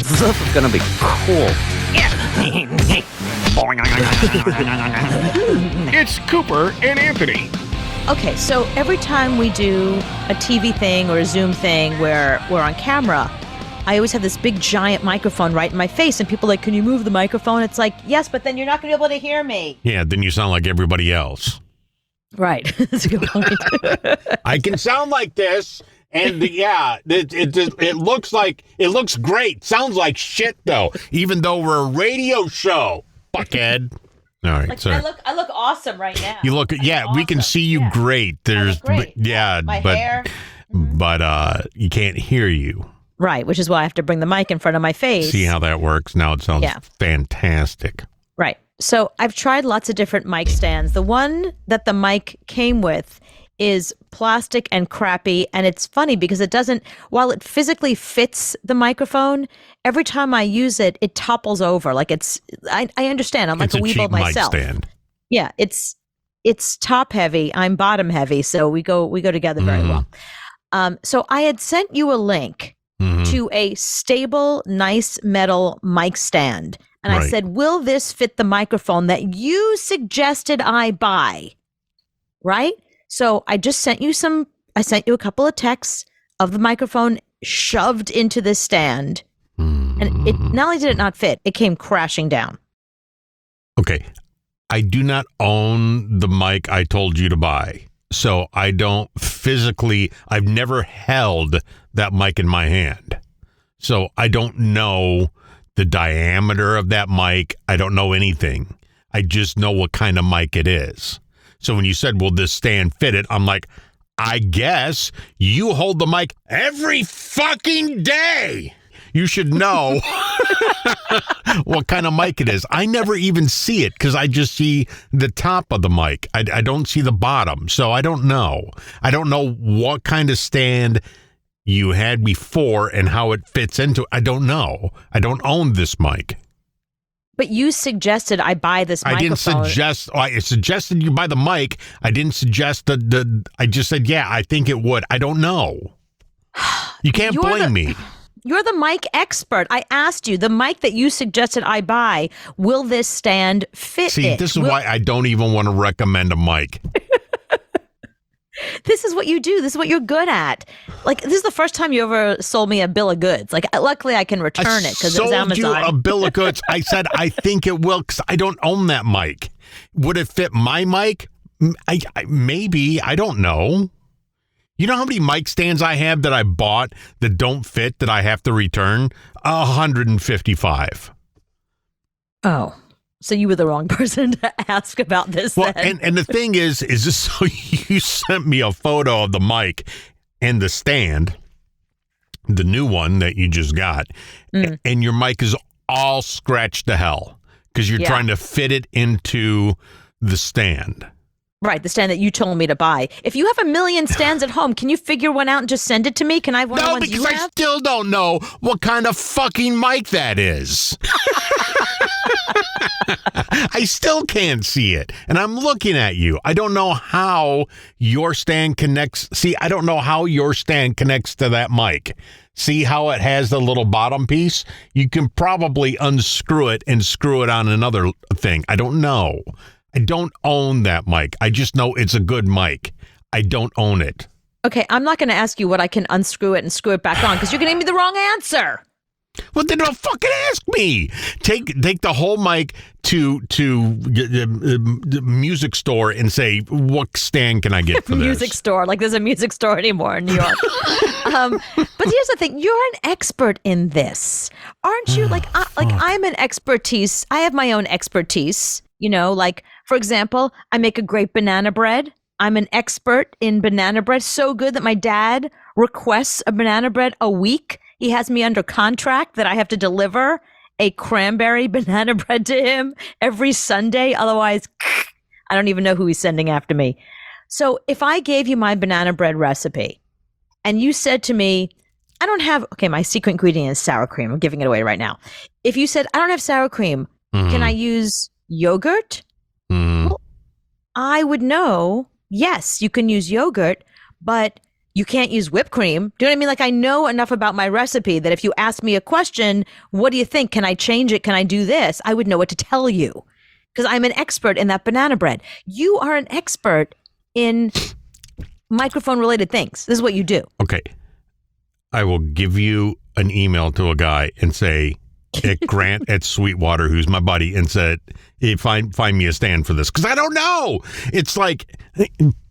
This is gonna be cool. It's Cooper and Anthony. Okay, so every time we do a TV thing or a Zoom thing where we're on camera, I always have this big giant microphone right in my face, and people are like, can you move the microphone? It's like, yes, but then you're not going to be able to hear me. Yeah, then you sound like everybody else. Right. That's a good point. I can sound like this, and it looks great. Sounds like shit, though, even though we're a radio show. Fuckhead. All right, like, sorry. I look awesome right now. You look, yeah, awesome. We can see you great. There's, great. My hair. But you can't hear you. Right, which is why I have to bring the mic in front of my face. See how that works? Now it sounds fantastic. Right. So I've tried lots of different mic stands. The one that the mic came with is plastic and crappy, and it's funny because it doesn't, while it physically fits the microphone, every time I use it, it topples over. Like I understand. I'm like a weeble myself. Mic stand. Yeah, it's top heavy. I'm bottom heavy, so we go together very well. So I had sent you a link to a stable, nice metal mic stand. And I said, will this fit the microphone that you suggested I buy? Right? So I just sent you I sent you a couple of texts of the microphone shoved into this stand. And it not only did it not fit, it came crashing down. Okay. I do not own the mic I told you to buy. So I don't I've never held that mic in my hand. So I don't know the diameter of that mic. I don't know anything. I just know what kind of mic it is. So when you said, will this stand fit it? I'm like, I guess you hold the mic every fucking day. You should know what kind of mic it is. I never even see it because I just see the top of the mic. I don't see the bottom. So I don't know. I don't know what kind of stand you had before and how it fits into it. I don't know. I don't own this mic. But you suggested I buy this microphone. I suggested you buy the mic. I didn't suggest I just said, yeah, I think it would. I don't know. You can't blame me. You're the mic expert. I asked you, the mic that you suggested I buy, will this stand fit it? See, this is why I don't even want to recommend a mic. This is what you do. This is what you're good at. Like, this is the first time you ever sold me a bill of goods. Like, luckily I can return it because it was Amazon. I sold you a bill of goods. I said, I think it will because I don't own that mic. Would it fit my mic? Maybe. I don't know. You know how many mic stands I have that I bought that don't fit that I have to return? 155. Oh. So you were the wrong person to ask about this. Well, then. And the thing is this, so you sent me a photo of the mic and the stand, the new one that you just got, and your mic is all scratched to hell because you're trying to fit it into the stand. Right, the stand that you told me to buy. If you have a million stands at home, can you figure one out and just send it to me? Can I have one of the ones you have? No, because I still don't know what kind of fucking mic that is. I still can't see it. And I'm looking at you. I don't know how your stand connects. See, I don't know how your stand connects to that mic. See how it has the little bottom piece? You can probably unscrew it and screw it on another thing. I don't know. I don't own that mic. I just know it's a good mic. I don't own it. Okay, I'm not going to ask you what I can unscrew it and screw it back on because you're going to give me the wrong answer. Well, then don't fucking ask me. Take the whole mic to the music store and say, what stand can I get for this? Music store. Like there's a music store anymore in New York. But here's the thing. You're an expert in this. Aren't you? I'm an expertise. I have my own expertise. You know, like, for example, I make a great banana bread. I'm an expert in banana bread. So good that my dad requests a banana bread a week. He has me under contract that I have to deliver a cranberry banana bread to him every Sunday. Otherwise, I don't even know who he's sending after me. So if I gave you my banana bread recipe and you said to me, I don't have, okay, my secret ingredient is sour cream. I'm giving it away right now. If you said, I don't have sour cream, can I use yogurt? Well, I would know, yes, you can use yogurt, but You can't use whipped cream. Do you know what I mean? Like, I know enough about my recipe that if you ask me a question, what do you think? Can I change it? Can I do this? I would know what to tell you because I'm an expert in that banana bread. You are an expert in microphone related things. This is what you do. Okay. I will give you an email to a guy and say, Grant at Sweetwater, who's my buddy, and said, hey, find me a stand for this. Because I don't know. It's like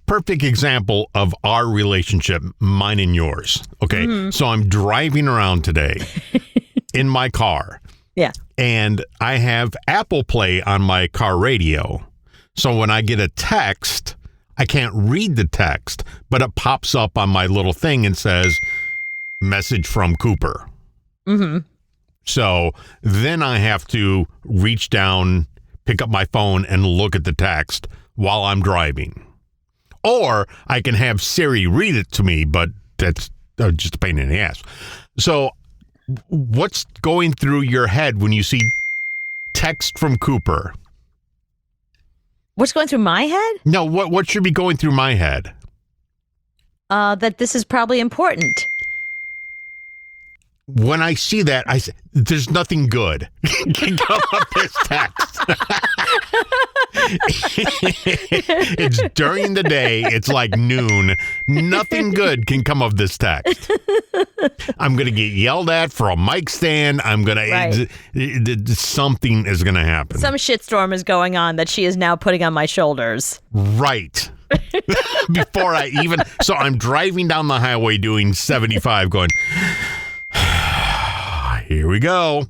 perfect example of our relationship, mine and yours. Okay. So I'm driving around today in my car. Yeah. And I have Apple Play on my car radio. So when I get a text, I can't read the text, but it pops up on my little thing and says, message from Cooper. So then I have to reach down, pick up my phone, and look at the text while I'm driving. Or I can have Siri read it to me, but that's just a pain in the ass. So what's going through your head when you see text from Cooper? What's going through my head? No, what should be going through my head? That this is probably important. When I see that, I say, there's nothing good can come of this text. It's during the day. It's like noon. Nothing good can come of this text. I'm going to get yelled at for a mic stand. I'm going to, something is going to happen. Some shitstorm is going on that she is now putting on my shoulders. Right. Before I even, so I'm driving down the highway doing 75 going, here we go.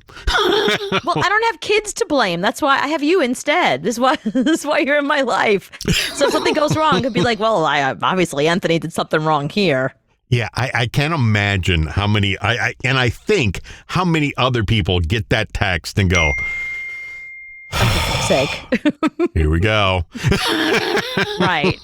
Well, I don't have kids to blame. That's why I have you instead. This is why you're in my life. So if something goes wrong, it'd be like, well, obviously Anthony did something wrong here. Yeah, I can't imagine how many, I think how many other people get that text and go, for fuck's sake. Here we go. Right.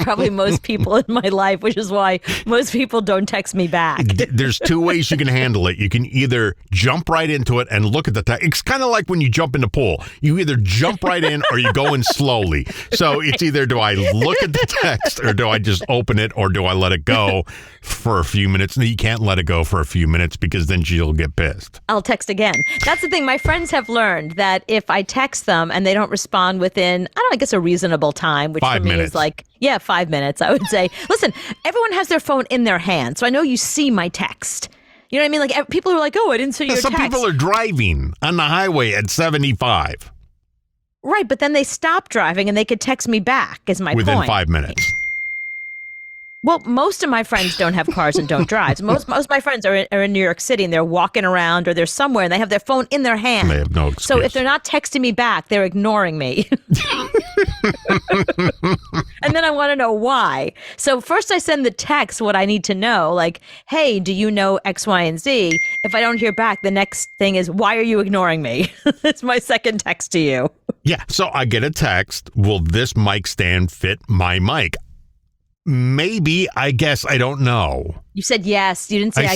Probably most people in my life, which is why most people don't text me back. There's two ways you can handle it. You can either jump right into it and look at the text. It's kind of like when you jump in the pool. You either jump right in or you go in slowly. So it's either do I look at the text or do I just open it or do I let it go for a few minutes? No, you can't let it go for a few minutes because then she'll get pissed. I'll text again. That's the thing. My friends have learned that if I text them and they don't respond within, I guess a reasonable time, which 5 for me minutes. is like, 5 minutes, I would say. Listen, everyone has their phone in their hand, so I know you see my text. You know what I mean? Like people are like, oh, I didn't see your Some text. people are driving on the highway at 75. Right, but then they stop driving and they could text me back, is my Within point. 5 minutes. Well, most of my friends don't have cars and don't drive. Most of my friends are in New York City and they're walking around or they're somewhere and they have their phone in their hand. They have no excuse. So if they're not texting me back, they're ignoring me. And then I want to know why. So first I send the text what I need to know, like, hey, do you know X, Y, and Z? If I don't hear back, the next thing is, why are you ignoring me? It's my second text to you. Yeah, so I get a text, will this mic stand fit my mic? Maybe, I guess, I don't know. You said yes. You didn't say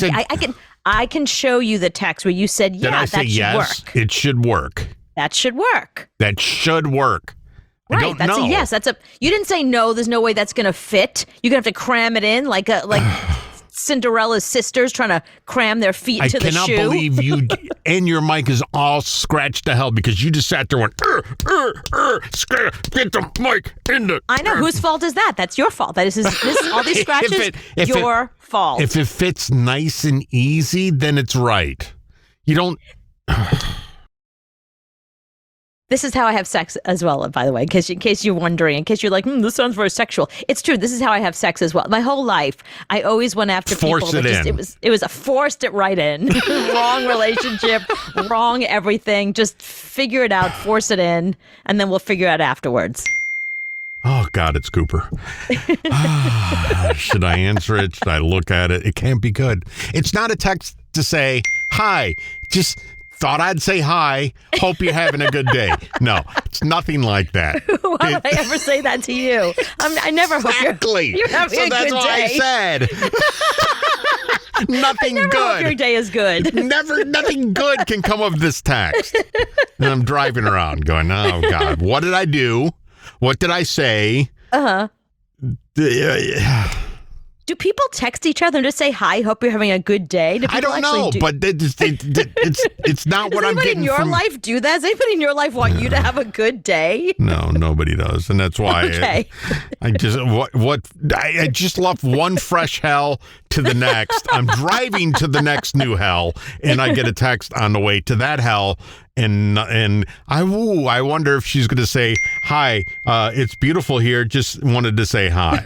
I can show you the text where you said, Did I say that should yes? work. It should work. That should work. That should work. I Right. don't That's know. a yes. You didn't say no, there's no way that's gonna fit. You're gonna have to cram it in like Cinderella's sisters trying to cram their feet into the shoe. I cannot believe you, and your mic is all scratched to hell because you just sat there and went, get the mic in the... I know. Whose fault is that? That's your fault. This is all these scratches, your fault. If it fits nice and easy, then it's right. You don't... This is how I have sex as well, by the way, in case you're wondering, in case you're like, this sounds very sexual. It's true. This is how I have sex as well. My whole life, I always went after people that it was a forced it right in. Wrong relationship, wrong everything. Just figure it out, force it in, and then we'll figure it out afterwards. Oh, God, it's Cooper. Should I answer it? Should I look at it? It can't be good. It's not a text to say, hi, just... thought I'd say hi. Hope you're having a good day. No, it's nothing like that. Why would I ever say that to you? I never hope you're having a good day. So that's why I said. Nothing I never good. Hope your day is good. Nothing good can come of this text. And I'm driving around going, oh, God, what did I do? What did I say? Do Do people text each other to say hi? Hope you're having a good day. Do I people don't know, actually but it's not what I'm Does anybody getting in your from. life do that? Does anybody in your life want you to have a good day? No, nobody does, and that's why Okay. I just left one fresh hell to the next. I'm driving to the next new hell, and I get a text on the way to that hell, and I wonder if she's going to say hi. It's beautiful here. Just wanted to say hi.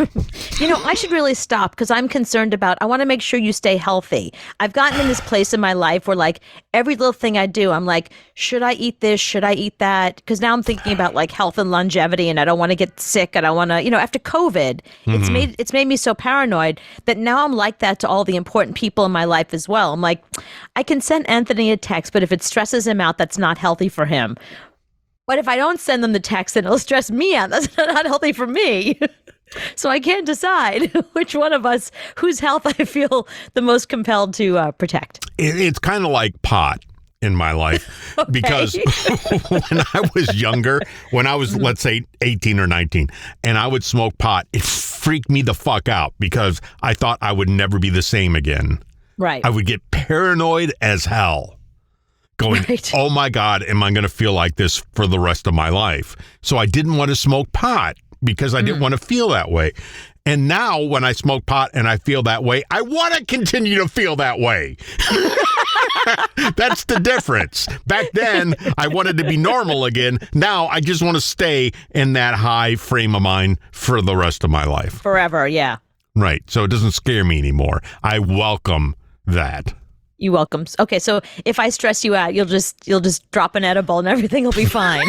I should really stop because I'm concerned about, I want to make sure you stay healthy. I've gotten in this place in my life where like every little thing I do, I'm like, should I eat this? Should I eat that? Because now I'm thinking about like health and longevity and I don't want to get sick. I don't want to, after COVID, it's made me so paranoid that now I'm like that to all the important people in my life as well. I'm like, I can send Anthony a text, but if it stresses him out, that's not healthy for him. But if I don't send them the text, then it'll stress me out. That's not healthy for me. So I can't decide which one of us, whose health I feel the most compelled to protect. It's kind of like pot in my life because when I was younger, when I was, let's say, 18 or 19, and I would smoke pot, it freaked me the fuck out because I thought I would never be the same again. Right. I would get paranoid as hell. Going, Right. Oh my God, am I going to feel like this for the rest of my life? So I didn't want to smoke pot because I didn't want to feel that way. And now when I smoke pot and I feel that way, I want to continue to feel that way. That's the difference. Back then, I wanted to be normal again. Now I just want to stay in that high frame of mind for the rest of my life. Forever, yeah. Right. So it doesn't scare me anymore. I welcome that. You welcome. Okay, so if I stress you out, you'll just drop an edible and everything will be fine.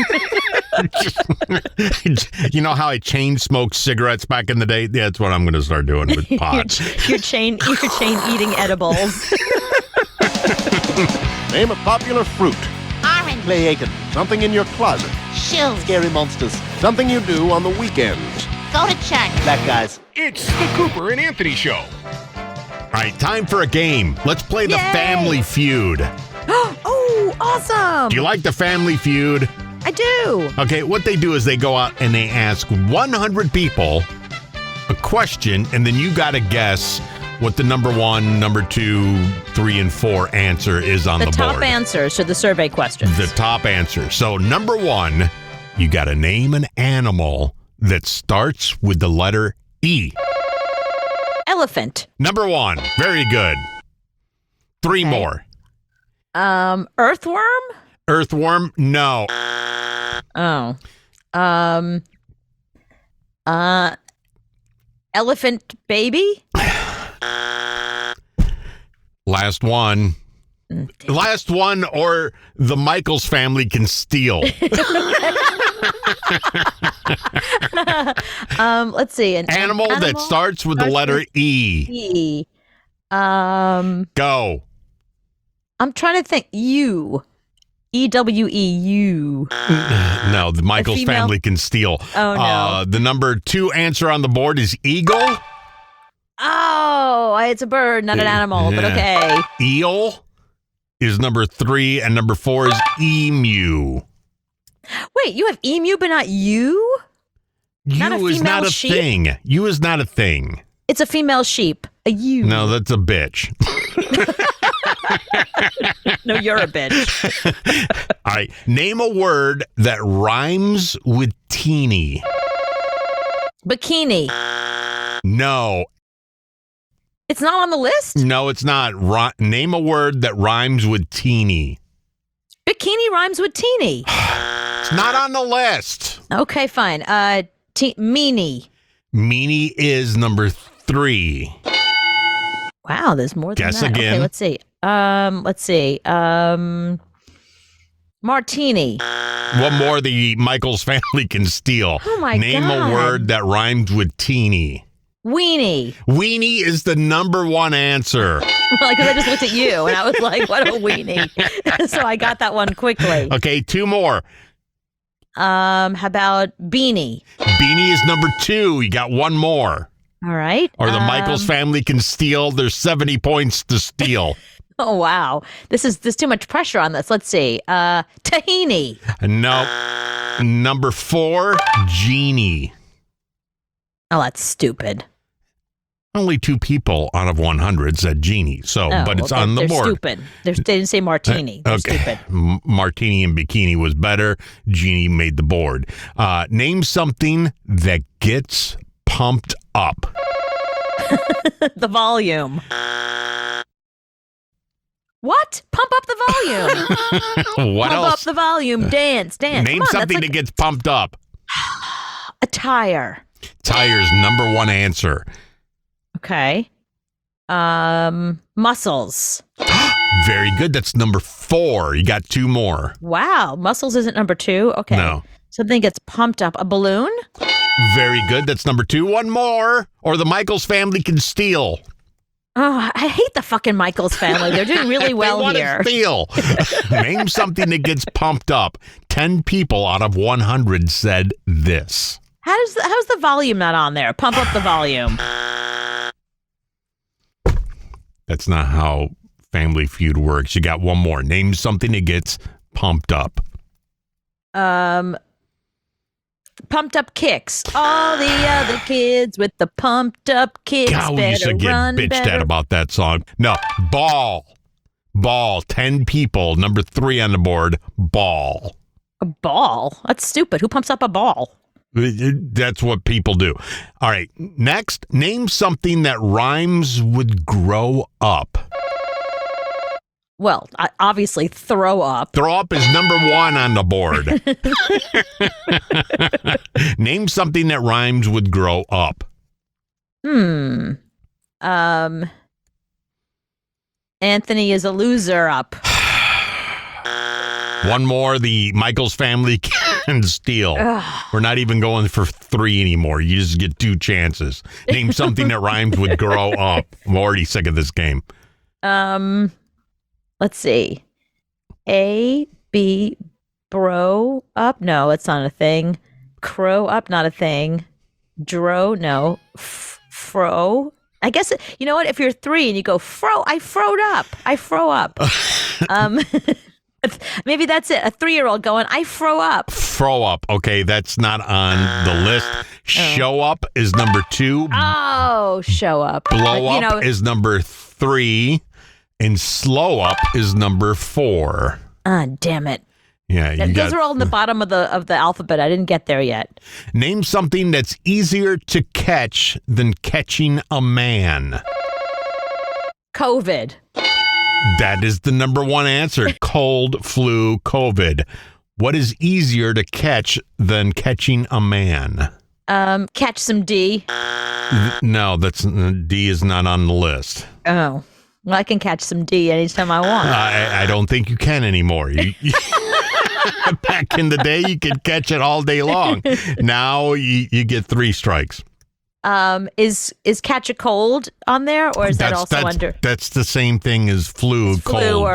You know how I chain smoked cigarettes back in the day? Yeah, that's what I'm going to start doing with pot. Your chain eating edibles. Name a popular fruit. Orange. Play Aiken. Something in your closet. Shoes. Scary monsters. Something you do on the weekends. Go to church. Black guys. It's the Cooper and Anthony Show. All right, time for a game. Let's play the Yay! Family Feud. Oh, awesome. Do you like the Family Feud? I do. Okay, what they do is they go out and they ask 100 people a question, and then you got to guess what the number 1, number 2, 3, and 4 answer is on the board. The top answers to the survey questions. The top answer. So number 1, you got to name an animal that starts with the letter E. Elephant. Number 1. Very good. 3 Okay. more. Earthworm? Earthworm? No. Oh. Elephant baby? Last one. Last one, or the Michaels family can steal. Let's see. An Animal that starts with the letter E. E. Go. I'm trying to think. U. EWEU. No, the Michaels female- family can steal. Oh, no. The number 2 answer on the board is eagle. Oh, it's a bird, not an animal, but Yeah. okay. Eel is number 3, and number 4 is emu. Wait, you have emu, but not you? Not a You is not female a sheep? thing. You is not a thing. It's a female sheep. A you. No, that's a bitch. No, you're a bitch. All right. Name a word that rhymes with teeny. Bikini. No. It's not on the list? No, it's not. Name a word that rhymes with teeny. Bikini rhymes with teeny. It's not on the list. Okay, fine. Meanie. Meanie is number 3. Wow, there's more than Guess that. again. Okay, let's see. Martini. What more the Michaels family can steal? Oh, my Name God. a word that rhymes with teeny. Weenie. Weenie is the number 1 answer. Because I just looked at you and I was like, what a weenie. So I got that one quickly. Okay, 2 more. How about beanie? Beanie is number 2. You got 1 more. All right. Or the Michaels family can steal. There's 70 points to steal. Oh, wow. There's too much pressure on this. Let's see. Tahini. No. Number 4, genie. Oh, that's stupid. Only 2 people out of 100 said genie. So, but it's on the they're board. Stupid. They didn't say martini. They're stupid. Martini and bikini was better. Genie made the board. Name something that gets pumped up. The volume. What? Pump up the volume. What Pump else? up the volume. Dance. Name Come on, something that gets pumped up. a tire. Tire's number 1 answer. Okay. Muscles. Very good. That's number 4. You got 2 more. Wow. Muscles isn't number 2. Okay. No. Something gets pumped up. A balloon? Very good. That's number 2. 1 more, or the Michaels family can steal. Oh, I hate the fucking Michaels family. They're doing really well they want here. to steal. Name something that gets pumped up. 10 people out of 100 said this. How's the volume not on there? Pump up the volume. That's not how Family Feud works. You got 1 more. Name something that gets pumped up. Pumped up kicks. All the other kids with the pumped up kicks. God, we used to get bitched at about that song. No, ball. Ball. 10 people. Number 3 on the board. Ball. A ball? That's stupid. Who pumps up a ball? That's what people do. All right. Next, name something that rhymes with grow up. Well, obviously throw up. Throw up is number 1 on the board. Name something that rhymes with grow up. Anthony is a loser up. 1 more, the Michaels family can steal. We're not even going for 3 anymore. You just get 2 chances. Name something that rhymes with grow up. I'm already sick of this game. Let's see. A, B, bro up? No, it's not a thing. Crow up? Not a thing. Dro? No. Fro? I guess, you know what? If you're 3 and you go fro, I froed up. I fro up. Maybe that's it. A 3-year-old going, I fro up. Fro up. Okay, that's not on the list. Show up is number 2. Oh, show up. Blow up is number 3. And slow up is number 4. Damn it. Yeah, those are all in the bottom of the alphabet. I didn't get there yet. Name something that's easier to catch than catching a man. COVID. That is the number 1 answer. Cold, flu, COVID. What is easier to catch than catching a man? Catch some D. No, D is not on the list. Oh. Well, I can catch some D anytime I want. I don't think you can anymore. Back in the day, you could catch it all day long. Now you get 3 strikes. Is catch a cold on there, or is that also under? That's the same thing as flu, cold,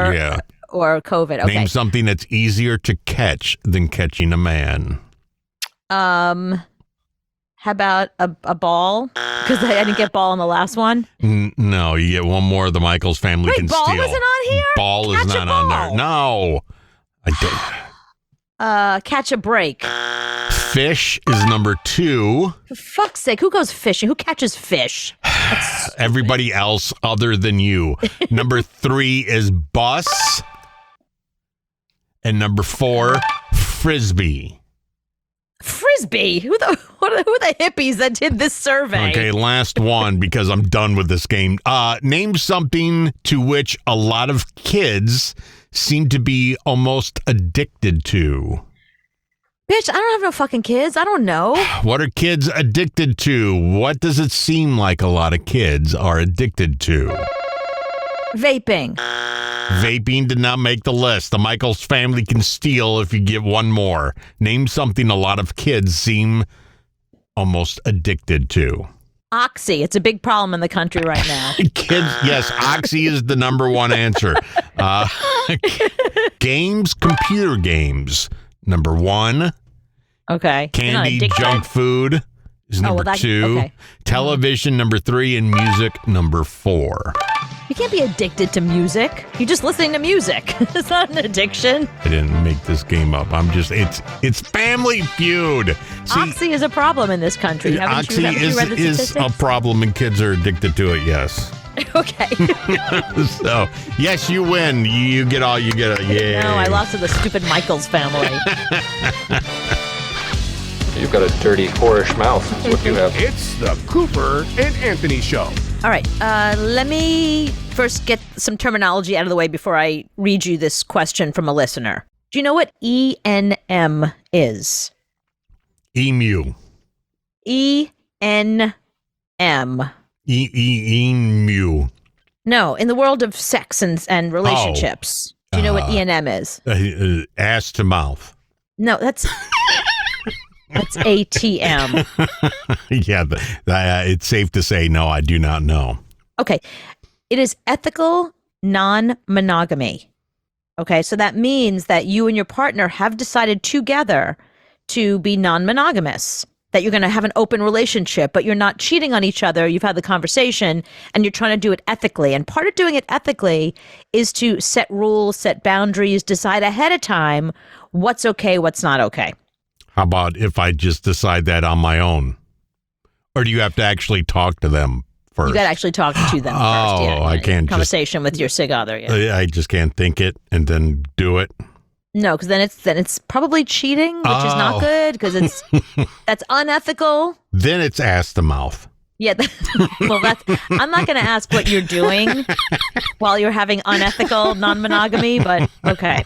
or COVID. Okay. Name something that's easier to catch than catching a man. How about a ball? Because I didn't get ball on the last one. No, you get 1 more. The Michaels family can ball steal. Ball isn't on here? Ball is not on there. No. I don't. Catch a break. Fish is number 2. For fuck's sake, who goes fishing? Who catches fish? Everybody else other than you. Number 3 is bus. And number 4, frisbee. Frisbee? Who the hippies that did this survey? Okay, last one because I'm done with this game. Name something to which a lot of kids seem to be almost addicted to. Bitch, I don't have no fucking kids. I don't know. What are kids addicted to? What does it seem like a lot of kids are addicted to? Vaping. Vaping did not make the list. The Michaels family can steal if you get 1 more. Name something a lot of kids seem almost addicted to. Oxy. It's a big problem in the country right now. Kids, yes, Oxy is the number 1 answer. Games, computer games, number 1. Okay. Candy, junk food is number 2. Okay. Television, number 3, and music, number 4. You can't be addicted to music. You're just listening to music. It's not an addiction. I didn't make this game up. I'm just, it's Family Feud. See, Oxy is a problem in this country. Haven't you read the is a statistics? problem and kids are addicted to it, yes. Okay. So, yes, you win. You get all, you get a, yeah. No, I lost to the stupid Michaels family. You've got a dirty, whorish mouth, is what you have. It's the Cooper and Anthony Show. All right. Let me first get some terminology out of the way before I read you this question from a listener. Do you know what ENM is? Emu. ENM. Emu. No, in the world of sex and relationships. Do you know what ENM is? Ass to mouth. No, that's ATM. Yeah, it's safe to say, no, I do not know. Okay. It is ethical non-monogamy. Okay, so that means that you and your partner have decided together to be non-monogamous, that you're going to have an open relationship, but you're not cheating on each other. You've had the conversation and you're trying to do it ethically. And part of doing it ethically is to set rules, set boundaries, decide ahead of time what's okay, what's not okay. How about if I just decide that on my own? Or do you have to actually talk to them first? You got to actually talk to them first. Oh, Yeah, I can't conversation with your sig other. Yeah. I just can't think it and then do it. No, because then it's probably cheating, which is not good because that's unethical. Then it's ass to mouth. Yeah, well, I'm not going to ask what you're doing while you're having unethical non-monogamy, but okay.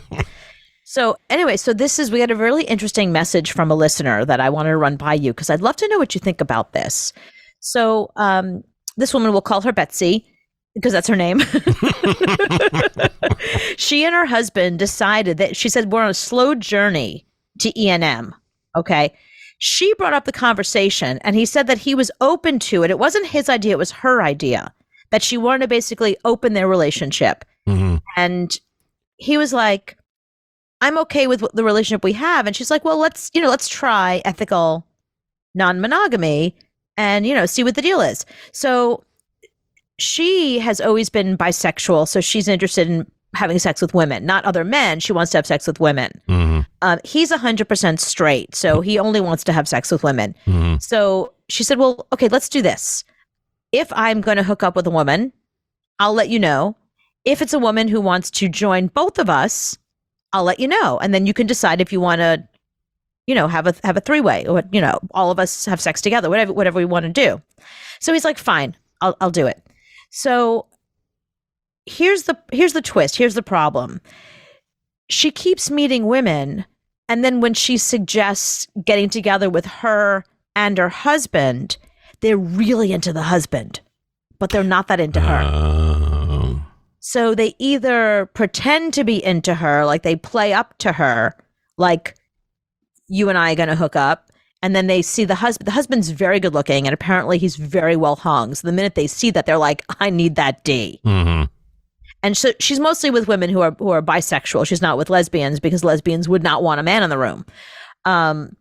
So anyway, we got a really interesting message from a listener that I wanted to run by you because I'd love to know what you think about this. So this woman, we'll call her Betsy because that's her name. She and her husband decided that, she said, we're on a slow journey to EMN. Okay. She brought up the conversation and he said that he was open to it. It wasn't his idea. It was her idea that she wanted to basically open their relationship. Mm-hmm. And he was like, I'm okay with the relationship we have. And she's like, well, let's try ethical non-monogamy and, see what the deal is. So she has always been bisexual. So she's interested in having sex with women, not other men. She wants to have sex with women. Mm-hmm. He's 100% straight. So he only wants to have sex with women. Mm-hmm. So she said, well, okay, let's do this. If I'm going to hook up with a woman, I'll let you know. If it's a woman who wants to join both of us, I'll let you know. And then you can decide if you want to, have a three-way or, all of us have sex together, whatever we want to do. So he's like, fine, I'll do it. So here's the twist. Here's the problem. She keeps meeting women. And then when she suggests getting together with her and her husband, they're really into the husband, but they're not that into her. So they either pretend to be into her, like they play up to her, like you and I are going to hook up. And then they see the husband. The husband's very good looking, and apparently he's very well hung. So the minute they see that, they're like, I need that D. Mm-hmm. And so she's mostly with women who are bisexual. She's not with lesbians because lesbians would not want a man in the room. Everyone's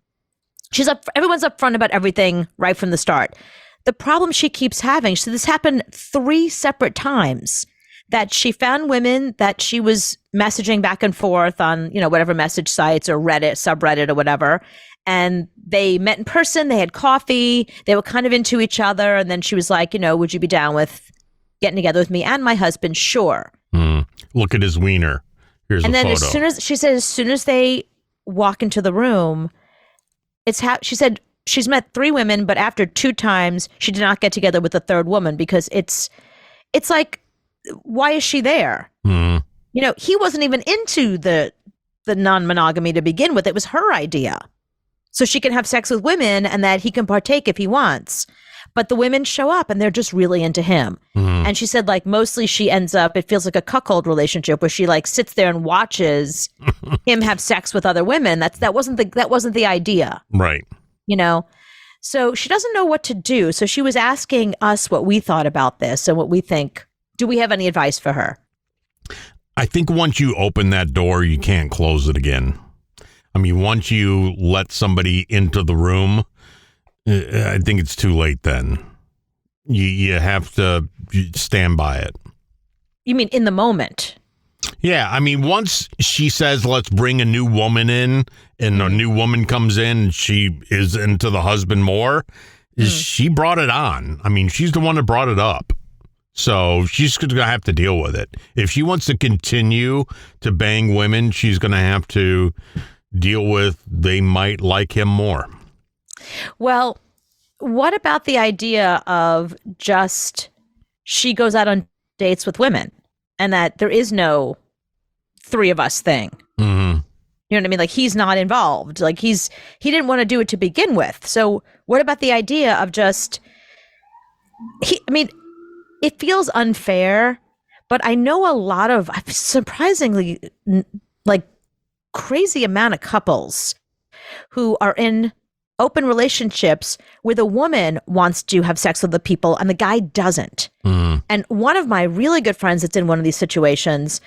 upfront about everything right from the start. The problem she keeps having, so this happened 3 separate times, that she found women that she was messaging back and forth on, whatever message sites or Reddit, subreddit or whatever. And they met in person, they had coffee, they were kind of into each other. And then she was like, would you be down with getting together with me and my husband? Sure. Look at his wiener. Here's a photo. As soon as they walk into the room, she said she's met 3 women, but after 2 times, she did not get together with the 3rd woman because it's like, why is she there? He wasn't even into the non-monogamy to begin with. It was her idea. So she can have sex with women and that he can partake if he wants. But the women show up and they're just really into him. And she said, like, mostly she ends up, it feels like a cuckold relationship where she like sits there and watches him have sex with other women. That wasn't the idea. Right. So she doesn't know what to do. So she was asking us what we thought about this and what we think. Do we have any advice for her? I think once you open that door, you can't close it again. I mean, once you let somebody into the room, I think it's too late then. You have to stand by it. You mean in the moment? Yeah, I mean, once she says, let's bring a new woman in, and a new woman comes in, and she is into the husband more, she brought it on. I mean, she's the one that brought it up. So she's going to have to deal with it. If she wants to continue to bang women, she's going to have to deal with they might like him more. Well, what about the idea of just she goes out on dates with women and that there is no three of us thing? Mm-hmm. You know what I mean? Like, he's not involved. Like, he didn't want to do it to begin with. So what about the idea of just, it feels unfair, but I know a lot of surprisingly like crazy amount of couples who are in open relationships where the woman wants to have sex with the people and the guy doesn't. Mm. And one of my really good friends that's in one of these situations,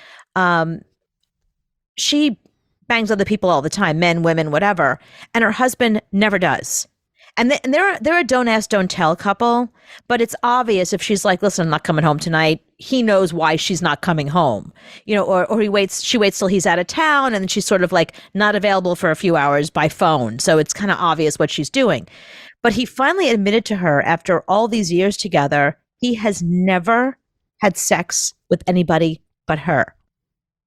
she bangs other people all the time, men, women, whatever, and her husband never does. And they're a don't ask, don't tell couple, but it's obvious if she's like, listen, I'm not coming home tonight. He knows why she's not coming home, or she waits till he's out of town, and then she's sort of like not available for a few hours by phone. So it's kind of obvious what she's doing. But he finally admitted to her after all these years together, he has never had sex with anybody but her.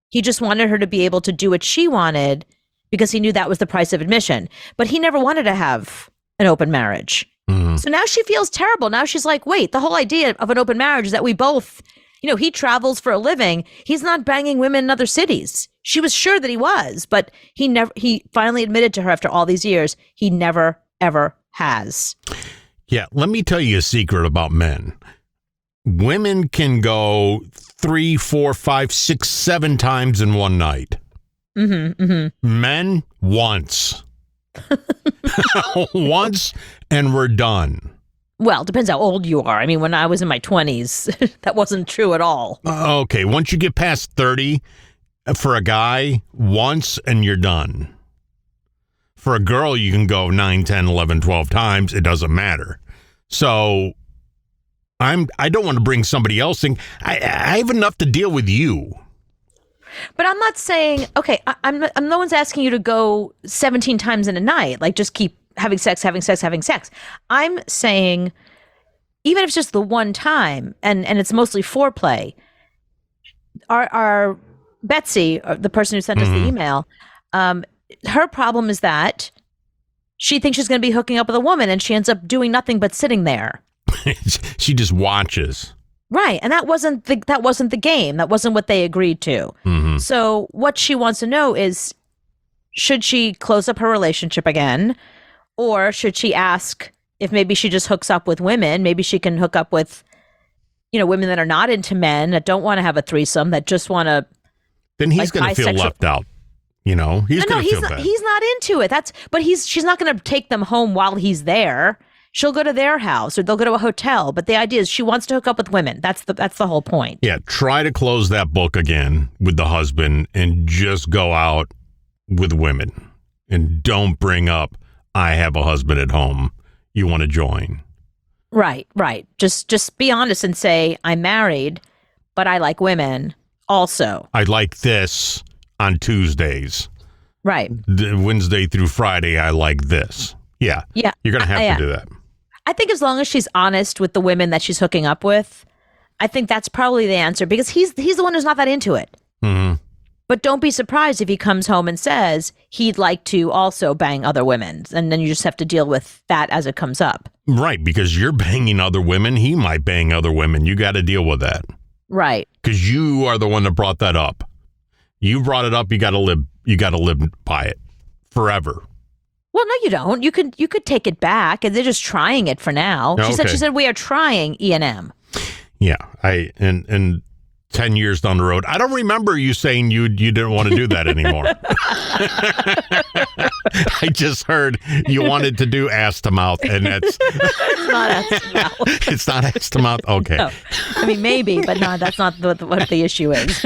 He just wanted her to be able to do what she wanted because he knew that was the price of admission. But he never wanted to have an open marriage. Mm-hmm. So now she feels terrible. Now she's like, wait, the whole idea of an open marriage is that we both, he travels for a living. He's not banging women in other cities. She was sure that he was, but he finally admitted to her after all these years, he never, ever has. Yeah, let me tell you a secret about men. Women can go 3, 4, 5, 6, 7 times in one night. Mm-hmm, mm-hmm. Men, once. Once, and we're done. Well, depends how old you are. I mean, when I was in my 20s, that wasn't true at all. Okay, once you get past 30, for a guy, once and you're done. For a girl, you can go 9, 10, 11, 12 times. It doesn't matter. So I don't want to bring somebody else in. I have enough to deal with you. But I'm not saying, okay, I'm no one's asking you to go 17 times in a night, like just keep having sex. I'm saying, even if it's just the one time and it's mostly foreplay, our Betsy, the person who sent us the email, her problem is that she thinks she's going to be hooking up with a woman and she ends up doing nothing but sitting there. She just watches. Right. And that wasn't the game. That wasn't what they agreed to. Mm-hmm. So what she wants to know is, should she close up her relationship again? Or should she ask if maybe she just hooks up with women? Maybe she can hook up with, women that are not into men, that don't want to have a threesome, that just want to. Then he's going to feel left out. He's going to feel bad. He's not into it. She's not going to take them home while he's there. She'll go to their house or they'll go to a hotel. But the idea is she wants to hook up with women. That's the whole point. Yeah. Try to close that book again with the husband and just go out with women and don't bring up, I have a husband at home. You want to join. Right. Just be honest and say, I'm married, but I like women also. I like this on Tuesdays. Right. Wednesday through Friday, I like this. Yeah. Yeah. You're going to have to do that. I think as long as she's honest with the women that she's hooking up with, I think that's probably the answer, because he's the one who's not that into it. Mm-hmm. But don't be surprised if he comes home and says he'd like to also bang other women. And then you just have to deal with that as it comes up. Right. Because you're banging other women. He might bang other women. You got to deal with that. Right. Because you are the one that brought that up. You brought it up. You got to live by it forever. Well, no, you don't. You could take it back, and they're just trying it for now. She said we are trying EMN. Yeah, and 10 years down the road, I don't remember you saying you didn't want to do that anymore. I just heard you wanted to do ass to mouth, and that's it's not ass to mouth. It's not ass to mouth. Okay. No. I mean, maybe, but no, that's not what the issue is.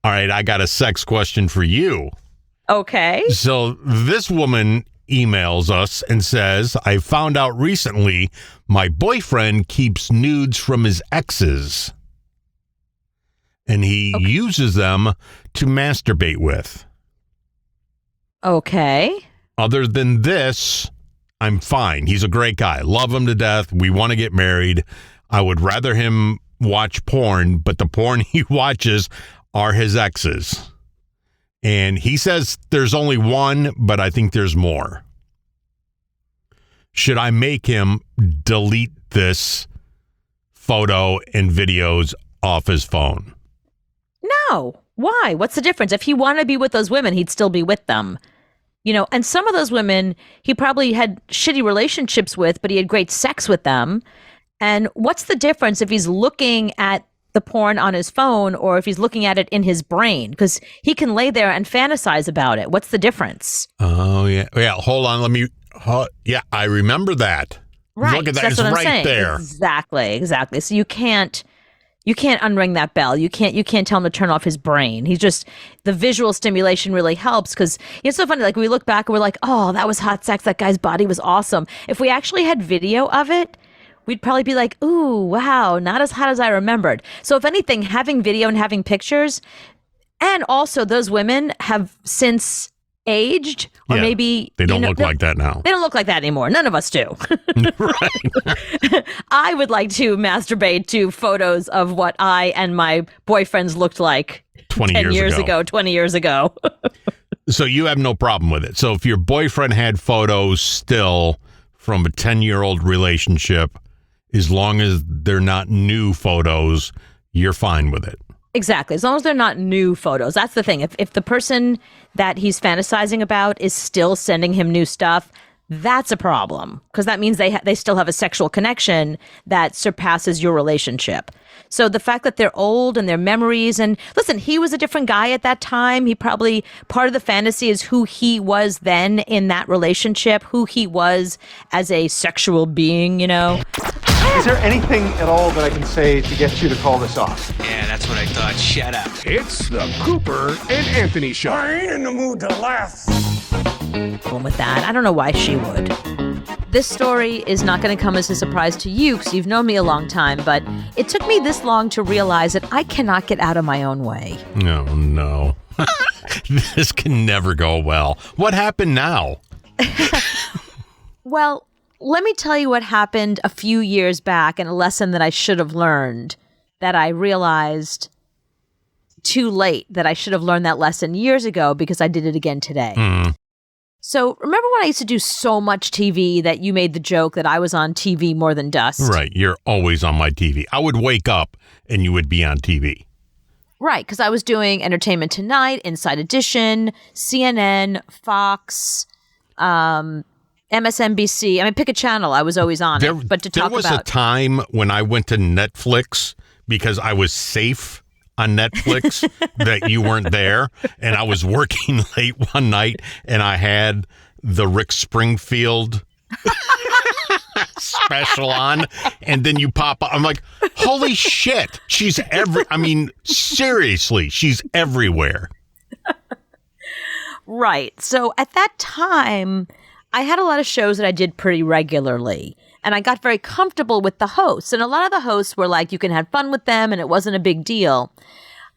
All right, I got a sex question for you. Okay. So this woman emails us and says, I found out recently my boyfriend keeps nudes from his exes. and he uses them to masturbate with. Okay. Other than this, I'm fine. He's a great guy. Love him to death. We want to get married. I would rather him watch porn, but the porn he watches are his exes. And he says there's only one, but I think there's more. Should I make him delete this photo and videos off his phone? No. Why? What's the difference? If he wanted to be with those women, he'd still be with them. You know, and some of those women he probably had shitty relationships with, but he had great sex with them. And what's the difference if he's looking at the porn on his phone or if he's looking at it in his brain? Because he can lay there and fantasize about it. What's the difference? Oh, yeah. Yeah, hold on. Yeah, I remember that. Right. Look at that. That's It's what I'm right saying. there. Exactly. So you can't unring that bell. You can't tell him to turn off his brain. He's just, the visual stimulation really helps because it's so funny. Like we look back and we're like, oh, that was hot sex. That guy's body was awesome. If we actually had video of it, we'd probably be like, ooh, wow, not as hot as I remembered. So if anything, having video and having pictures, and also those women have since aged, or maybe they don't look like that now. They don't look like that anymore. None of us do. Right. I would like to masturbate to photos of what I and my boyfriends looked like 20 years ago, 20 years ago. So you have no problem with it. So if your boyfriend had photos still from a 10-year-old relationship, as long as they're not new photos, you're fine with it. Exactly. As long as they're not new photos. That's the thing. If the person that he's fantasizing about is still sending him new stuff, that's a problem because that means they still have a sexual connection that surpasses your relationship. So the fact that they're old and their memories, and listen, he was a different guy at that time. He probably, part of the fantasy is who he was then in that relationship, who he was as a sexual being, you know. Is there anything at all that I can say to get you to call this off? Yeah, that's what I thought. Shut up. It's the Cooper and Anthony Show. I ain't in the mood to laugh. With that, I don't know why she would. This story is not going to come as a surprise to you because you've known me a long time, but it took me this long to realize that I cannot get out of my own way. No. This can never go well. What happened now? Well, let me tell you what happened a few years back and a lesson that I should have learned that I realized too late that I should have learned that lesson years ago because I did it again today. So remember when I used to do so much TV that you made the joke that I was on TV more than dust? Right. You're always on my TV. I would wake up and you would be on TV. Right, because I was doing Entertainment Tonight, Inside Edition, CNN, Fox, MSNBC. I mean, pick a channel. I was always on it. But to talk there was about a time when I went to Netflix because I was safe on Netflix that you weren't there, and I was working late one night, and I had the Rick Springfield special on, and then you pop up. I'm like, holy shit, she's seriously, she's everywhere. Right. So at that time, I had a lot of shows that I did pretty regularly, and I got very comfortable with the hosts. And a lot of the hosts were like, you can have fun with them, and it wasn't a big deal.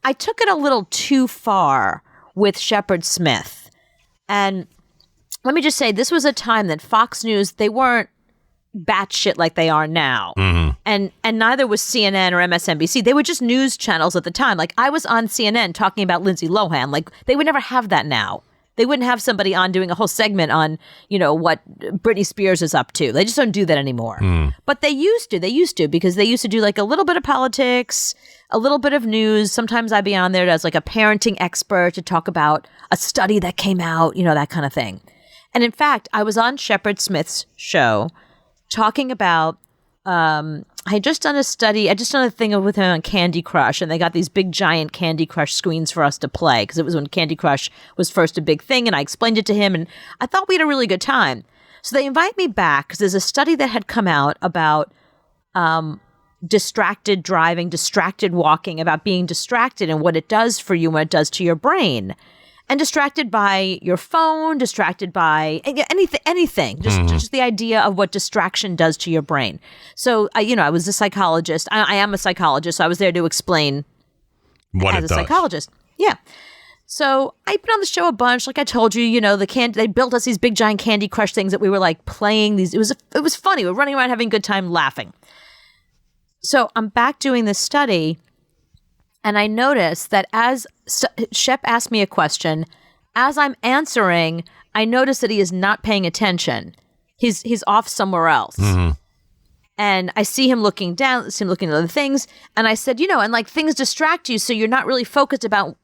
I took it a little too far with Shepard Smith. And let me just say, this was a time that Fox News, they weren't batshit like they are now. And neither was CNN or MSNBC. They were just news channels at the time. Like, I was on CNN talking about Lindsay Lohan. Like, they would never have that now. They wouldn't have somebody on doing a whole segment on, what Britney Spears is up to. They just don't do that anymore. But they used to because they used to do like a little bit of politics, a little bit of news. Sometimes I'd be on there as like a parenting expert to talk about a study that came out, that kind of thing. And in fact, I was on Shepard Smith's show talking about, I had just done a study. I just done a thing with him on Candy Crush, and they got these big giant Candy Crush screens for us to play because it was when Candy Crush was first a big thing, and I explained it to him, and I thought we had a really good time. So they invite me back because there's a study that had come out about distracted driving, distracted walking, about being distracted and what it does for you and what it does to your brain. And distracted by your phone, distracted by anything, just the idea of what distraction does to your brain. So, I was a psychologist. I am a psychologist. So I was there to explain what as it a does. psychologist. Yeah. So I've been on the show a bunch. Like I told you, you know, they built us these big giant Candy Crush things that we were like playing these. It was funny. We were running around having a good time laughing. So I'm back doing this study, and I noticed that as Shep asked me a question, as I'm answering, I notice that he is not paying attention. He's off somewhere else. Mm-hmm. And I see him looking down, see him looking at other things. And I said, you know, and like things distract you. So you're not really focused about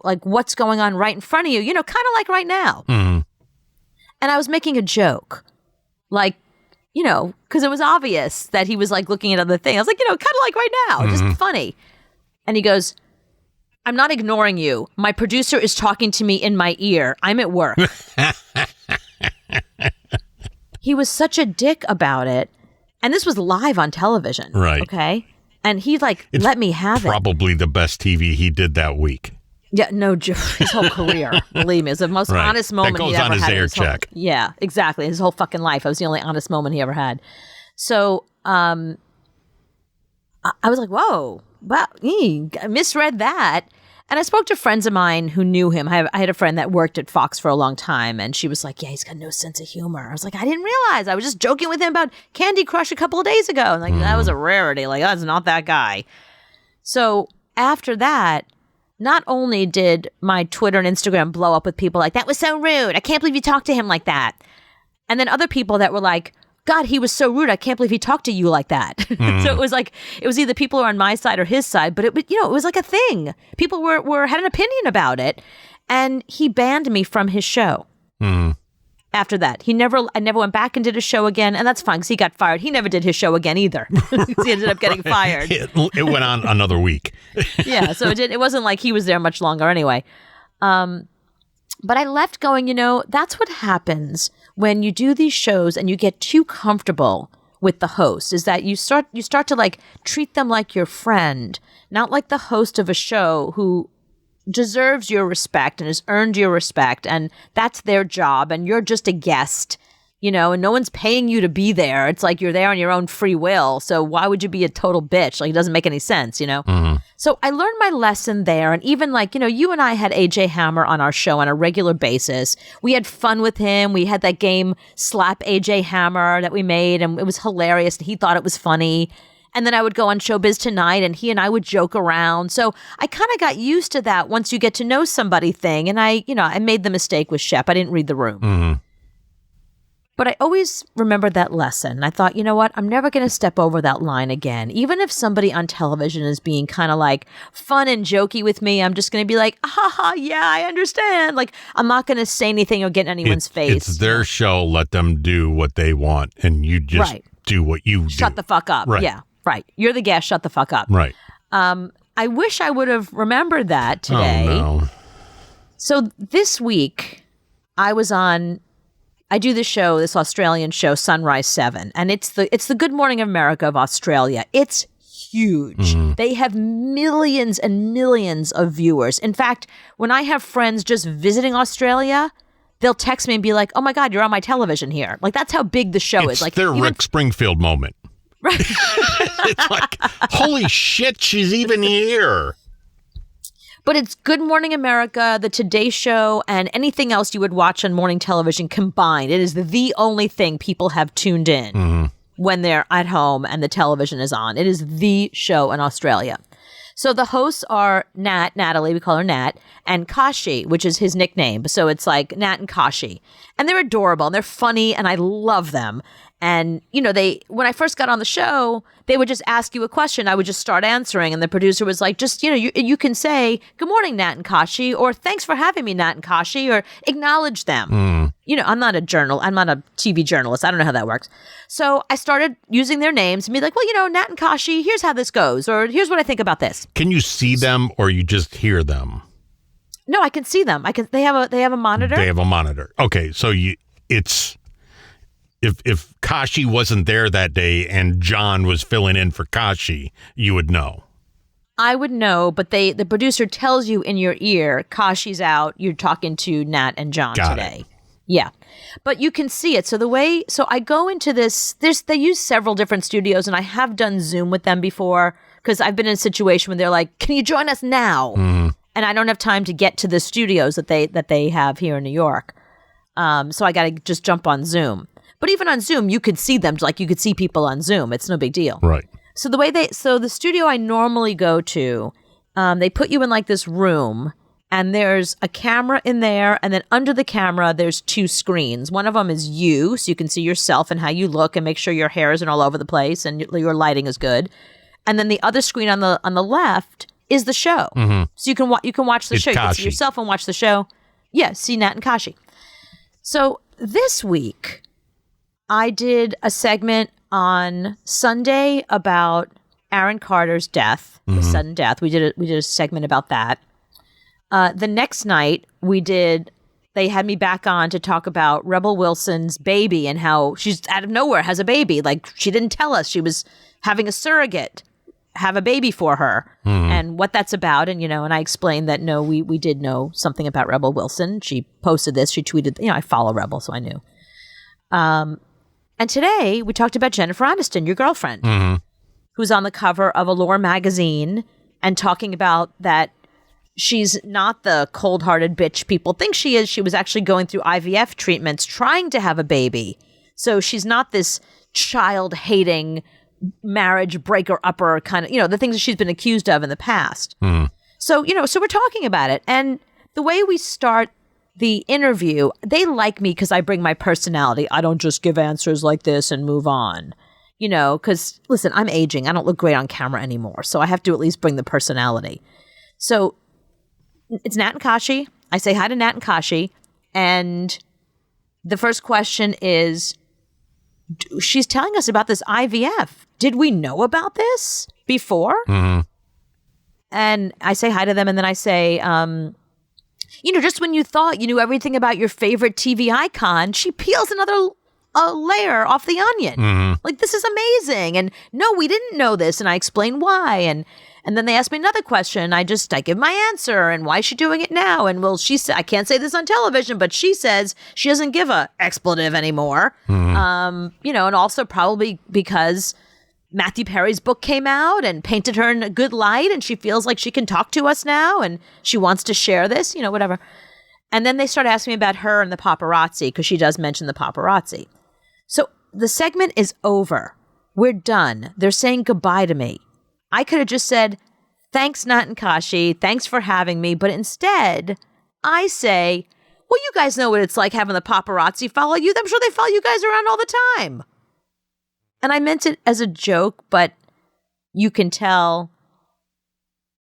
like what's going on right in front of you, you know, kind of like right now. Mm-hmm. And I was making a joke, like, you know, because it was obvious that he was like looking at other things. I was like, you know, kind of like right now, just funny. And he goes, I'm not ignoring you. My producer is talking to me in my ear. I'm at work. He was such a dick about it. And this was live on television. Right. Okay. And he like let me have it. Probably the best TV he did that week. Yeah, no, his whole career, believe me, is the most honest moment he ever had. That goes on his air check. Yeah, exactly. His whole fucking life. I was the only honest moment he ever had. So I was like, whoa, wow, I misread that. And I spoke to friends of mine who knew him. I had a friend that worked at Fox for a long time, and she was like, yeah, he's got no sense of humor. I was like, I didn't realize. I was just joking with him about Candy Crush a couple of days ago. And like, that was a rarity. Like, that's not that guy. So after that, not only did my Twitter and Instagram blow up with people like, that was so rude. I can't believe you talked to him like that. And then other people that were like, God, he was so rude. I can't believe he talked to you like that. So it was like, it was either people who were on my side or his side, but it, you know, it was like a thing. People had an opinion about it, and he banned me from his show. After that, I never went back and did a show again, and that's fine because he got fired. He never did his show again either. He ended up getting fired. It went on another week. Yeah, so it wasn't like he was there much longer anyway. But I left going, you know, that's what happens when you do these shows and you get too comfortable with the host, is that you start to like treat them like your friend, not like the host of a show who deserves your respect and has earned your respect, and that's their job, and you're just a guest, you know, and no one's paying you to be there. It's like you're there on your own free will. So why would you be a total bitch? Like, it doesn't make any sense, you know? So I learned my lesson there. And even like, you know, you and I had AJ Hammer on our show on a regular basis. We had fun with him. We had that game Slap AJ Hammer that we made, and it was hilarious. And he thought it was funny. And then I would go on Showbiz Tonight, and he and I would joke around. So I kind of got used to that once you get to know somebody thing. And I made the mistake with Shep. I didn't read the room. But I always remembered that lesson. I thought, you know what? I'm never going to step over that line again. Even if somebody on television is being kind of like fun and jokey with me, I'm just going to be like, yeah, I understand. Like, I'm not going to say anything or get in anyone's face. It's their show. Let them do what they want. And you just do what you do. Shut the fuck up. Right. Yeah, right. You're the guest. Shut the fuck up. Right. I wish I would have remembered that today. Oh, no. So this week, I do this Australian show, Sunrise 7, and it's the Good Morning America of Australia. It's huge. They have millions and millions of viewers. In fact, when I have friends just visiting Australia, they'll text me and be like, oh my God, you're on my television here. Like, that's how big the show is. Like, their Rick Springfield moment. Right. It's like, holy shit, she's even here. But it's Good Morning America, The Today Show, and anything else you would watch on morning television combined. It is the only thing people have tuned in when they're at home and the television is on. It is the show in Australia. So the hosts are Natalie, we call her Nat, and Kashi, which is his nickname. So it's like Nat and Kashi. And they're adorable, and they're funny, and I love them. And, you know, when I first got on the show, they would just ask you a question. I would just start answering. And the producer was like, just, you know, you can say, good morning, Nat and Kashi, or thanks for having me, Nat and Kashi, or acknowledge them. You know, I'm not a TV journalist. I don't know how that works. So I started using their names and be like, well, you know, Nat and Kashi, here's how this goes, or here's what I think about this. Can you see them or you just hear them? No, I can see them. They have a monitor. They have a monitor. Okay, so if Kashi wasn't there that day and John was filling in for Kashi, you would know. I would know, but the producer tells you in your ear, Kashi's out, you're talking to Nat and John today. Yeah. But you can see it. So I go into this, they use several different studios, and I have done Zoom with them before, because I've been in a situation where they're like, "Can you join us now?" And I don't have time to get to the studios that they have here in New York. So I got to just jump on Zoom. But even on Zoom, you could see them, like you could see people on Zoom. It's no big deal. Right. So the studio I normally go to, they put you in like this room, and there's a camera in there, and then under the camera, there's 2 screens. One of them is you, so you can see yourself and how you look and make sure your hair isn't all over the place and your lighting is good. And then the other screen on the left is the show. So you can watch the It's show. You can see Kashi. yourself and watch the show. Yeah, see Nat and Kashi. So this week, I did a segment on Sunday about Aaron Carter's death, his sudden death. We did a segment about that. The next night, they had me back on to talk about Rebel Wilson's baby and how she's out of nowhere has a baby. Like, she didn't tell us she was having a surrogate have a baby for her and what that's about. And, and I explained that, no, we did know something about Rebel Wilson. She posted this. She tweeted, I follow Rebel, so I knew. And today we talked about Jennifer Aniston, your girlfriend, who's on the cover of Allure magazine and talking about that she's not the cold-hearted bitch people think she is. She was actually going through IVF treatments, trying to have a baby. So she's not this child-hating, marriage breaker-upper kind of, the things that she's been accused of in the past. So, so we're talking about it. And the way we start the interview, they like me because I bring my personality. I don't just give answers like this and move on. Because, listen, I'm aging. I don't look great on camera anymore. So I have to at least bring the personality. So it's Nat and Kashi. I say hi to Nat and Kashi. And the first question is, she's telling us about this IVF. Did we know about this before? And I say hi to them. And then I say, just when you thought you knew everything about your favorite TV icon, she peels another layer off the onion. Like, this is amazing. And no, we didn't know this. And I explain why. And then they ask me another question. I give my answer. And why is she doing it now? And she said, I can't say this on television, but she says she doesn't give a expletive anymore. And also probably because Matthew Perry's book came out and painted her in a good light, and she feels like she can talk to us now, and she wants to share this, whatever. And then they start asking me about her and the paparazzi, because she does mention the paparazzi. So the segment is over. We're done. They're saying goodbye to me. I could have just said, thanks, Nat and Kashi. Thanks for having me. But instead, I say, well, you guys know what it's like having the paparazzi follow you. I'm sure they follow you guys around all the time. And I meant it as a joke, but you can tell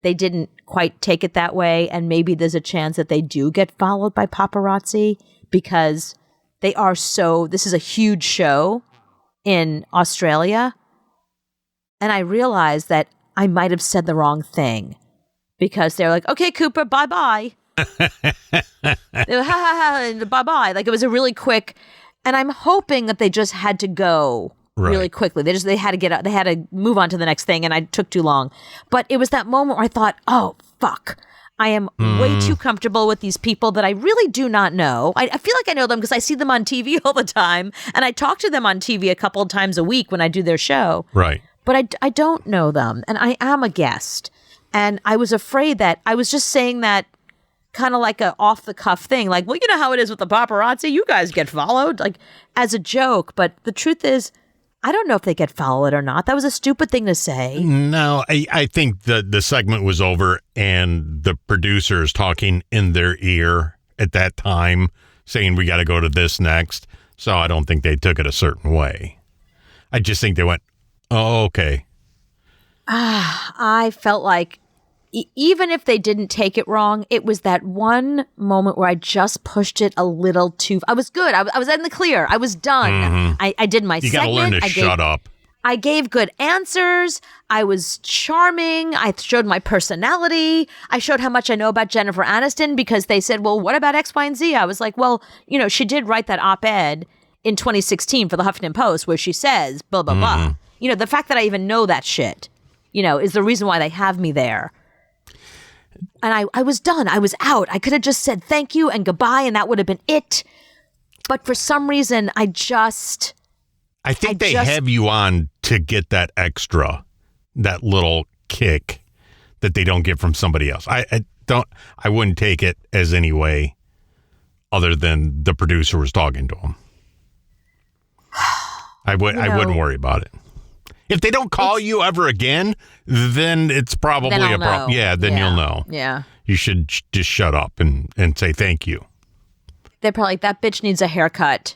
they didn't quite take it that way. And maybe there's a chance that they do get followed by paparazzi because this is a huge show in Australia. And I realized that I might have said the wrong thing because they're like, okay, Cooper, bye-bye. They were, ha, ha, ha, bye-bye. Like, it was a really quick, and I'm hoping that they just had to go really quickly. They had to get out. They had to move on to the next thing, and I took too long. But it was that moment where I thought, oh, fuck. I am way too comfortable with these people that I really do not know. I feel like I know them because I see them on TV all the time, and I talk to them on TV a couple of times a week when I do their show. Right. But I don't know them, and I am a guest. And I was afraid that I was just saying that kind of like a off-the-cuff thing. Like, well, you know how it is with the paparazzi. You guys get followed, like, as a joke. But the truth is, I don't know if they get followed or not. That was a stupid thing to say. No, I think the segment was over and the producers talking in their ear at that time saying we got to go to this next. So I don't think they took it a certain way. I just think they went, oh, okay. I felt like even if they didn't take it wrong, it was that one moment where I just pushed it a little too. I was good. I was in the clear. I was done. I did my segment. You got to learn to shut up. I gave good answers. I was charming. I showed my personality. I showed how much I know about Jennifer Aniston because they said, well, what about X, Y, and Z? I was like, well, she did write that op-ed in 2016 for the Huffington Post where she says, blah, blah, blah. The fact that I even know that shit, is the reason why they have me there. And I was done. I was out. I could have just said thank you and goodbye, and that would have been it. But for some reason, I think they have you on to get that extra, that little kick that they don't get from somebody else. I wouldn't take it as any way other than the producer was talking to him. I wouldn't worry about it. If they don't call you ever again, then it's probably a problem. Yeah, then you'll know. Yeah. You should just shut up and say thank you. They're probably like, that bitch needs a haircut.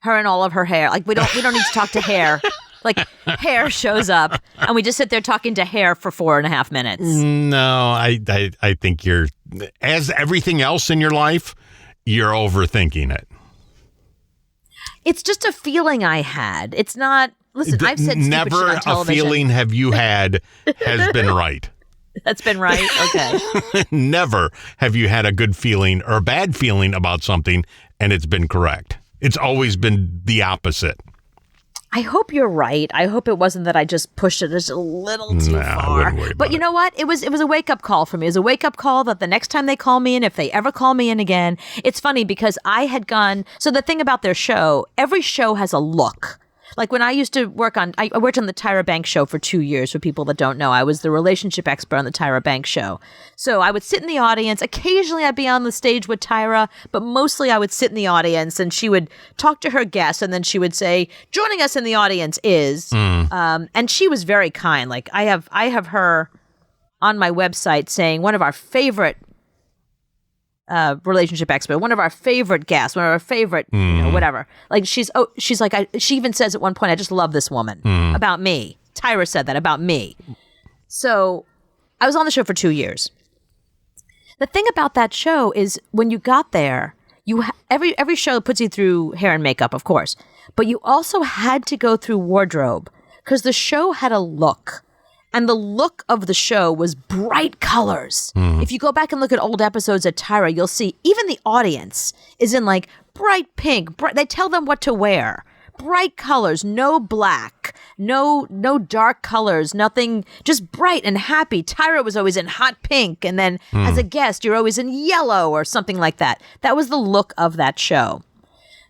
Her and all of her hair. Like, we don't need to talk to hair. Like, hair shows up, and we just sit there talking to hair for 4.5 minutes. No, I think you're, as everything else in your life, you're overthinking it. It's just a feeling I had. It's not, listen, I've said stupid never shit on television. a feeling have you had has been right. That's been right? Okay. Never have you had a good feeling or a bad feeling about something and it's been correct. It's always been the opposite. I hope you're right. I hope it wasn't that I just pushed it just a little too far. I wouldn't worry about but you know what? It was a wake-up call for me. It was a wake-up call that the next time they call me in, if they ever call me in again, it's funny because I had gone, so the thing about their show, every show has a look. Like when I used to work on, I worked on the Tyra Banks show for 2 years. For people that don't know, I was the relationship expert on the Tyra Banks show. So I would sit in the audience. Occasionally I'd be on the stage with Tyra, but mostly I would sit in the audience and she would talk to her guests and then she would say, joining us in the audience is, and she was very kind. Like I have her on my website saying one of our favorite relationship expert, one of our favorite guests, one of our favorite, whatever. Like she's like, she even says at one point, I just love this woman about me. Tyra said that about me. So I was on the show for 2 years. The thing about that show is when you got there, every show puts you through hair and makeup, of course, but you also had to go through wardrobe because the show had a look. And the look of the show was bright colors. If you go back and look at old episodes of Tyra, you'll see even the audience is in like bright pink. They tell them what to wear. Bright colors, no black, no dark colors, nothing, just bright and happy. Tyra was always in hot pink. And then as a guest, you're always in yellow or something like that. That was the look of that show.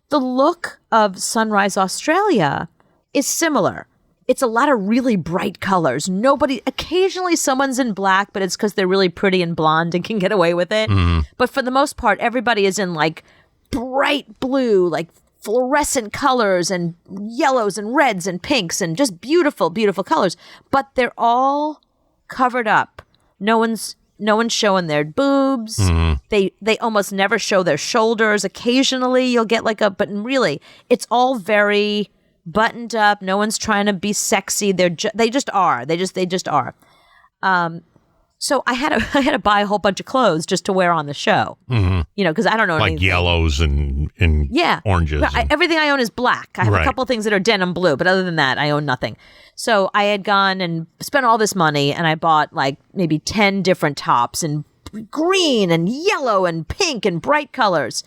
The look of Sunrise Australia is similar. It's a lot of really bright colors. Occasionally someone's in black, but it's because they're really pretty and blonde and can get away with it. But for the most part, everybody is in like bright blue, like fluorescent colors and yellows and reds and pinks and just beautiful, beautiful colors. But they're all covered up. No one's showing their boobs. They almost never show their shoulders. Occasionally you'll get but really, it's all very buttoned up. No one's trying to be sexy. They just are. They just are. So I had to buy a whole bunch of clothes just to wear on the show. Because I don't know like anything. Yellows and oranges. Everything I own is black. I have a couple things that are denim blue, but other than that, I own nothing. So I had gone and spent all this money, and I bought like maybe 10 different tops in green and yellow and pink and bright colors,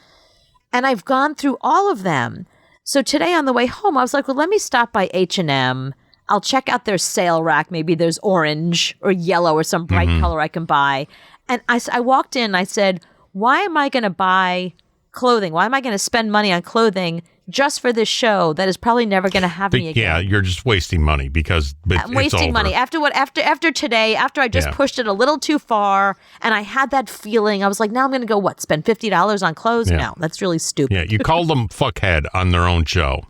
and I've gone through all of them. So today on the way home, I was like, well, let me stop by H&M. I'll check out their sale rack. Maybe there's orange or yellow or some bright color I can buy. And I walked in and I said, why am I going to buy clothing? Why am I going to spend money on clothing just for this show that is probably never going to have me again? Yeah, you're just wasting money because I'm wasting money. After today, after I just pushed it a little too far and I had that feeling, I was like, now I'm going to go, spend $50 on clothes? Yeah. No, that's really stupid. Yeah, you called them fuckhead on their own show.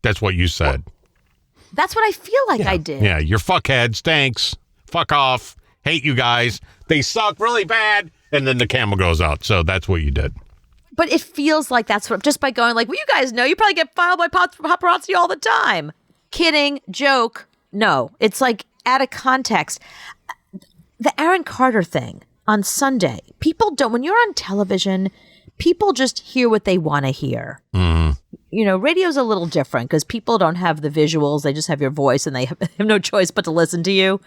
That's what you said. That's what I feel like I did. Yeah, you're fuckheads. Thanks. Fuck off. Hate you guys. They suck really bad. And then the camera goes out. So that's what you did. But it feels like that's what, just by going like, well, you guys know, you probably get filed by paparazzi all the time. Kidding, joke. No, it's like out of context. The Aaron Carter thing on Sunday, when you're on television, people just hear what they want to hear. Radio's a little different because people don't have the visuals. They just have your voice and they have no choice but to listen to you.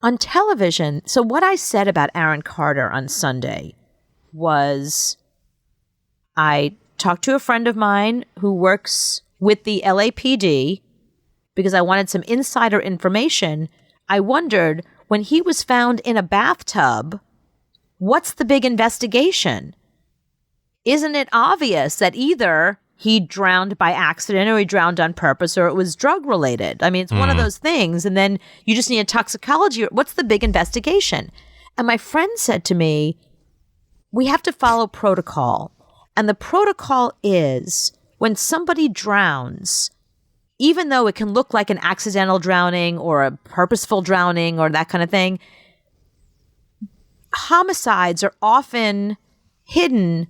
On television, so what I said about Aaron Carter on Sunday was I talked to a friend of mine who works with the LAPD because I wanted some insider information. I wondered, when he was found in a bathtub, what's the big investigation? Isn't it obvious that either he drowned by accident or he drowned on purpose or it was drug related. I mean, it's one of those things. And then you just need a toxicology. What's the big investigation? And my friend said to me, we have to follow protocol. And the protocol is when somebody drowns, even though it can look like an accidental drowning or a purposeful drowning or that kind of thing, homicides are often hidden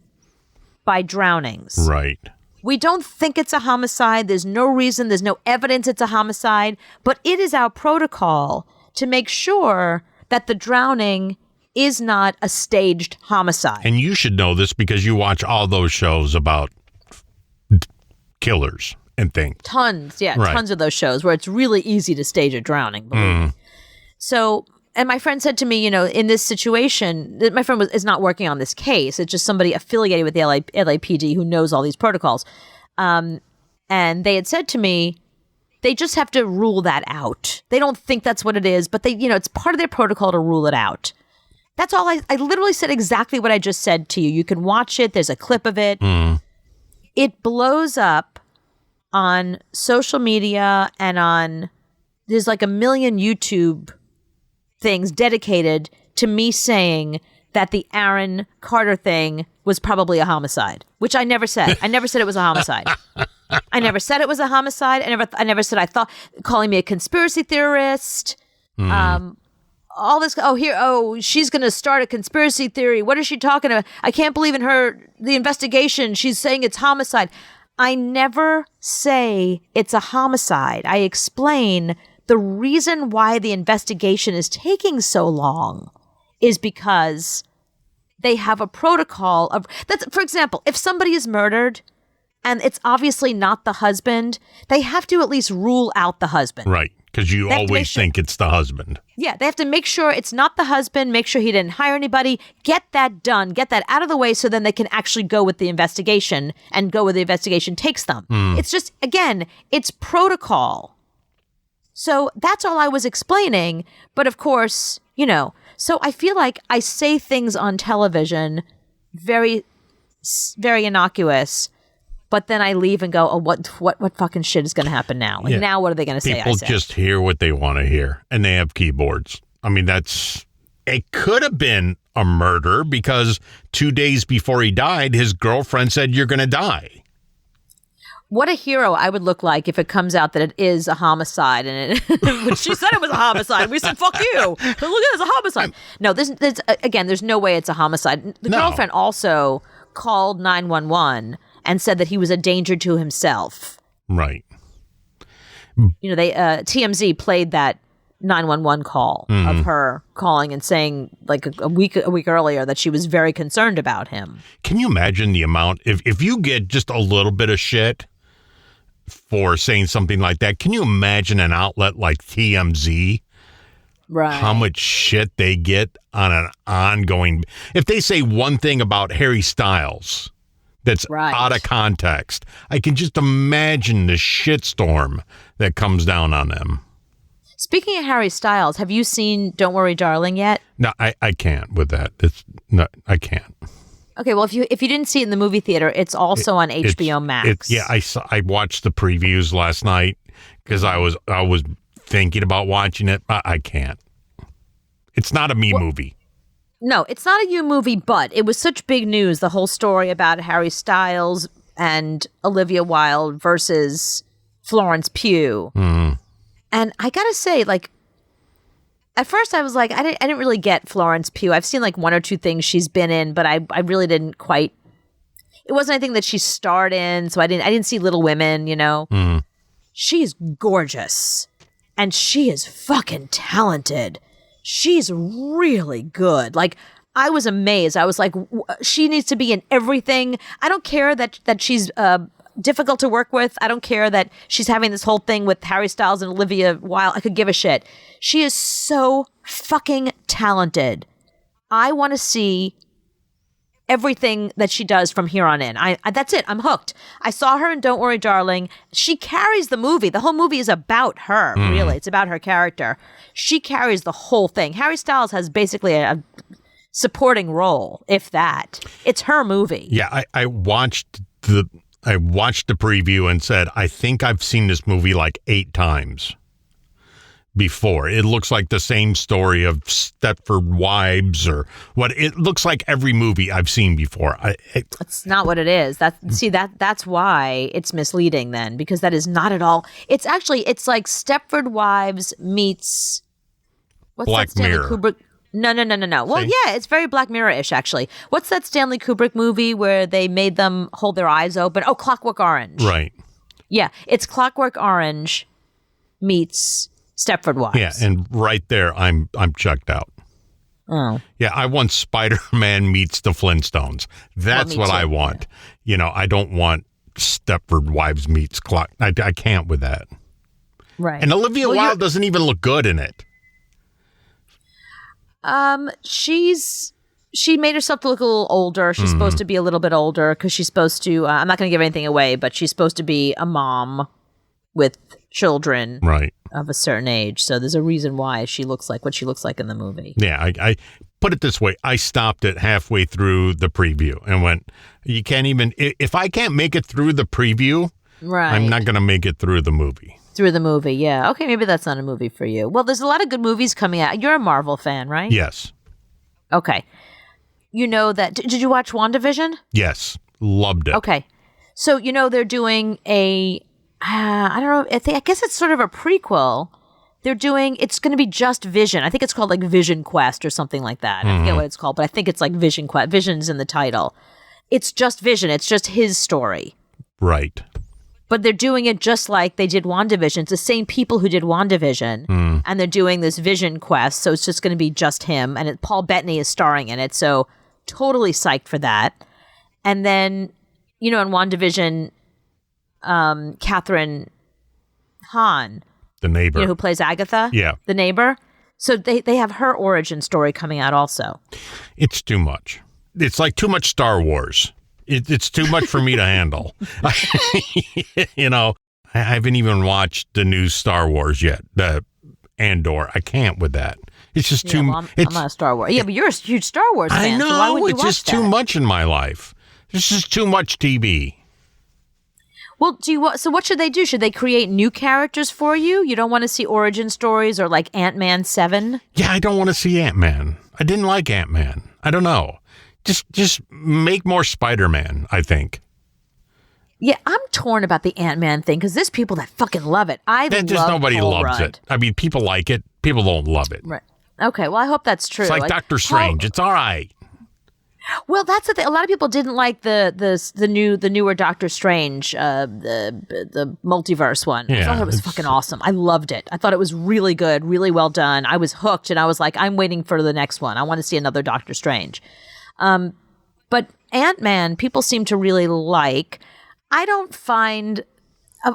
by drownings. Right. We don't think it's a homicide. There's no reason. There's no evidence it's a homicide. But it is our protocol to make sure that the drowning is not a staged homicide. And you should know this because you watch all those shows about killers and things. Tons Right. of those shows where it's really easy to stage a drowning, believe me. So, and my friend said to me, in this situation, my friend is not working on this case. It's just somebody affiliated with the LAPD who knows all these protocols. And they had said to me, they just have to rule that out. They don't think that's what it is, but they, it's part of their protocol to rule it out. That's all. I literally said exactly what I just said to you. You can watch it. There's a clip of it. It blows up on social media and there's like a million YouTube things dedicated to me saying that the Aaron Carter thing was probably a homicide, which I never said. I never said it was a homicide. I never said it was a homicide. I never said I thought, calling me a conspiracy theorist. All this, she's going to start a conspiracy theory. What is she talking about? I can't believe in the investigation. She's saying it's homicide. I never say it's a homicide. I explain the reason why the investigation is taking so long is because they have a protocol of that's. For example, if somebody is murdered and it's obviously not the husband, they have to at least rule out the husband. Right. Because you always think it's the husband. Yeah, they have to make sure it's not the husband, make sure he didn't hire anybody, get that done, get that out of the way so then they can actually go with the investigation and go where the investigation takes them. It's just, again, it's protocol. So that's all I was explaining. But of course, so I feel like I say things on television very, very innocuous. But then I leave and go, oh, what fucking shit is going to happen now? Like, now what are they going to say? People just hear what they want to hear, and they have keyboards. I mean, it could have been a murder because 2 days before he died, his girlfriend said, you're going to die. What a hero I would look like if it comes out that it is a homicide. And when she said it was a homicide, we said, fuck you. Look at it, it's a homicide. No, there's no way it's a homicide. The girlfriend also called 911 and said that he was a danger to himself. Right. TMZ played that 911 call of her calling and saying like a week earlier that she was very concerned about him. Can you imagine the amount if you get just a little bit of shit for saying something like that? Can you imagine an outlet like TMZ? Right. How much shit they get on an ongoing. If they say one thing about Harry Styles that's out of context, I can just imagine the shitstorm that comes down on them. Speaking of Harry Styles, have you seen Don't Worry Darling yet? No, I can't with that. I can't. Okay, well, if you didn't see it in the movie theater, it's also on HBO Max. I watched the previews last night because I was thinking about watching it. I can't. It's not a movie. No, it's not a you movie, but it was such big news, the whole story about Harry Styles and Olivia Wilde versus Florence Pugh. Mm-hmm. And I gotta say, like, at first I was like, I didn't really get Florence Pugh. I've seen like one or two things she's been in, but I really didn't quite. It wasn't anything that she starred in, so I didn't see Little Women, Mm-hmm. She's gorgeous, and she is fucking talented. She's really good. Like, I was amazed. I was like, she needs to be in everything. I don't care that she's difficult to work with. I don't care that she's having this whole thing with Harry Styles and Olivia Wilde. I could give a shit. She is so fucking talented. I want to see everything that she does from here on in. I that's it. I'm hooked. I saw her in Don't Worry Darling. She carries the movie. The whole movie is about her, really. It's about her character. She carries the whole thing. Harry Styles has basically a supporting role, if that. It's her movie. Yeah, I watched I watched the preview and said, I think I've seen this movie like 8 times before. It looks like the same story of Stepford Wives or what. It looks like every movie I've seen before. That's not what it is. That's why it's misleading then, because that is not at all. It's like Stepford Wives meets what's Black that Stanley Mirror. Kubrick? No. Well, See? yeah, it's very Black Mirror-ish, actually. What's that Stanley Kubrick movie where they made them hold their eyes open? Oh, Clockwork Orange. Right. Yeah, it's Clockwork Orange meets Stepford Wives. Yeah, and right there, I'm checked out. Oh. Yeah, I want Spider-Man meets the Flintstones. That's me what too, I want. yeah. I don't want Stepford Wives meets Clock. I can't with that. Right. And Olivia Wilde doesn't even look good in it. She made herself to look a little older. She's supposed to be a little bit older because she's supposed to, I'm not going to give anything away, but she's supposed to be a mom with children Right. of a certain age. So there's a reason why she looks like what she looks like in the movie. Yeah, I put it this way. I stopped it halfway through the preview and went, you can't even, if I can't make it through the preview, Right. I'm not going to make it through the movie. Through the movie, yeah. Okay, maybe that's not a movie for you. Well, there's a lot of good movies coming out. You're a Marvel fan, right? Yes. Okay. You know that, did you watch WandaVision? Yes. Loved it. Okay. So, they're doing I don't know, I guess it's sort of a prequel. It's going to be just Vision. I think it's called like Vision Quest or something like that. I forget what it's called, but I think it's like Vision Quest. Vision's in the title. It's just Vision. It's just his story. Right. But they're doing it just like they did WandaVision. It's the same people who did WandaVision. And they're doing this Vision Quest. So it's just going to be just him. And Paul Bettany is starring in it. So totally psyched for that. And then, in WandaVision, Catherine Hahn, The neighbor. who plays Agatha, Yeah. the neighbor. So they have her origin story coming out also. It's too much. It's like too much Star Wars. It's too much for me to handle. I haven't even watched the new Star Wars yet, the Andor. I can't with that. It's just too much. I'm not a Star Wars. Yeah, but you're a huge Star Wars fan. I know. So why would you it's watch just that? too much in my life. This is too much TV. Well, so what should they do? Should they create new characters for you? You don't want to see origin stories or like Ant-Man 7? Yeah, I don't want to see Ant-Man. I didn't like Ant-Man. I don't know. Just make more Spider-Man, I think. Yeah, I'm torn about the Ant-Man thing because there's people that fucking love it. Just nobody Paul loves Rudd. it. I mean, people like it. People don't love it. Right. Okay, well, I hope that's true. It's like Doctor Strange. It's all right. Well, that's the thing. A lot of people didn't like the newer Doctor Strange, the multiverse one. I Yeah, thought it was fucking awesome. I loved it. I thought it was really good, really well done. I was hooked, and I was like, I'm waiting for the next one. I want to see another Doctor Strange. But Ant-Man, people seem to really like. I don't find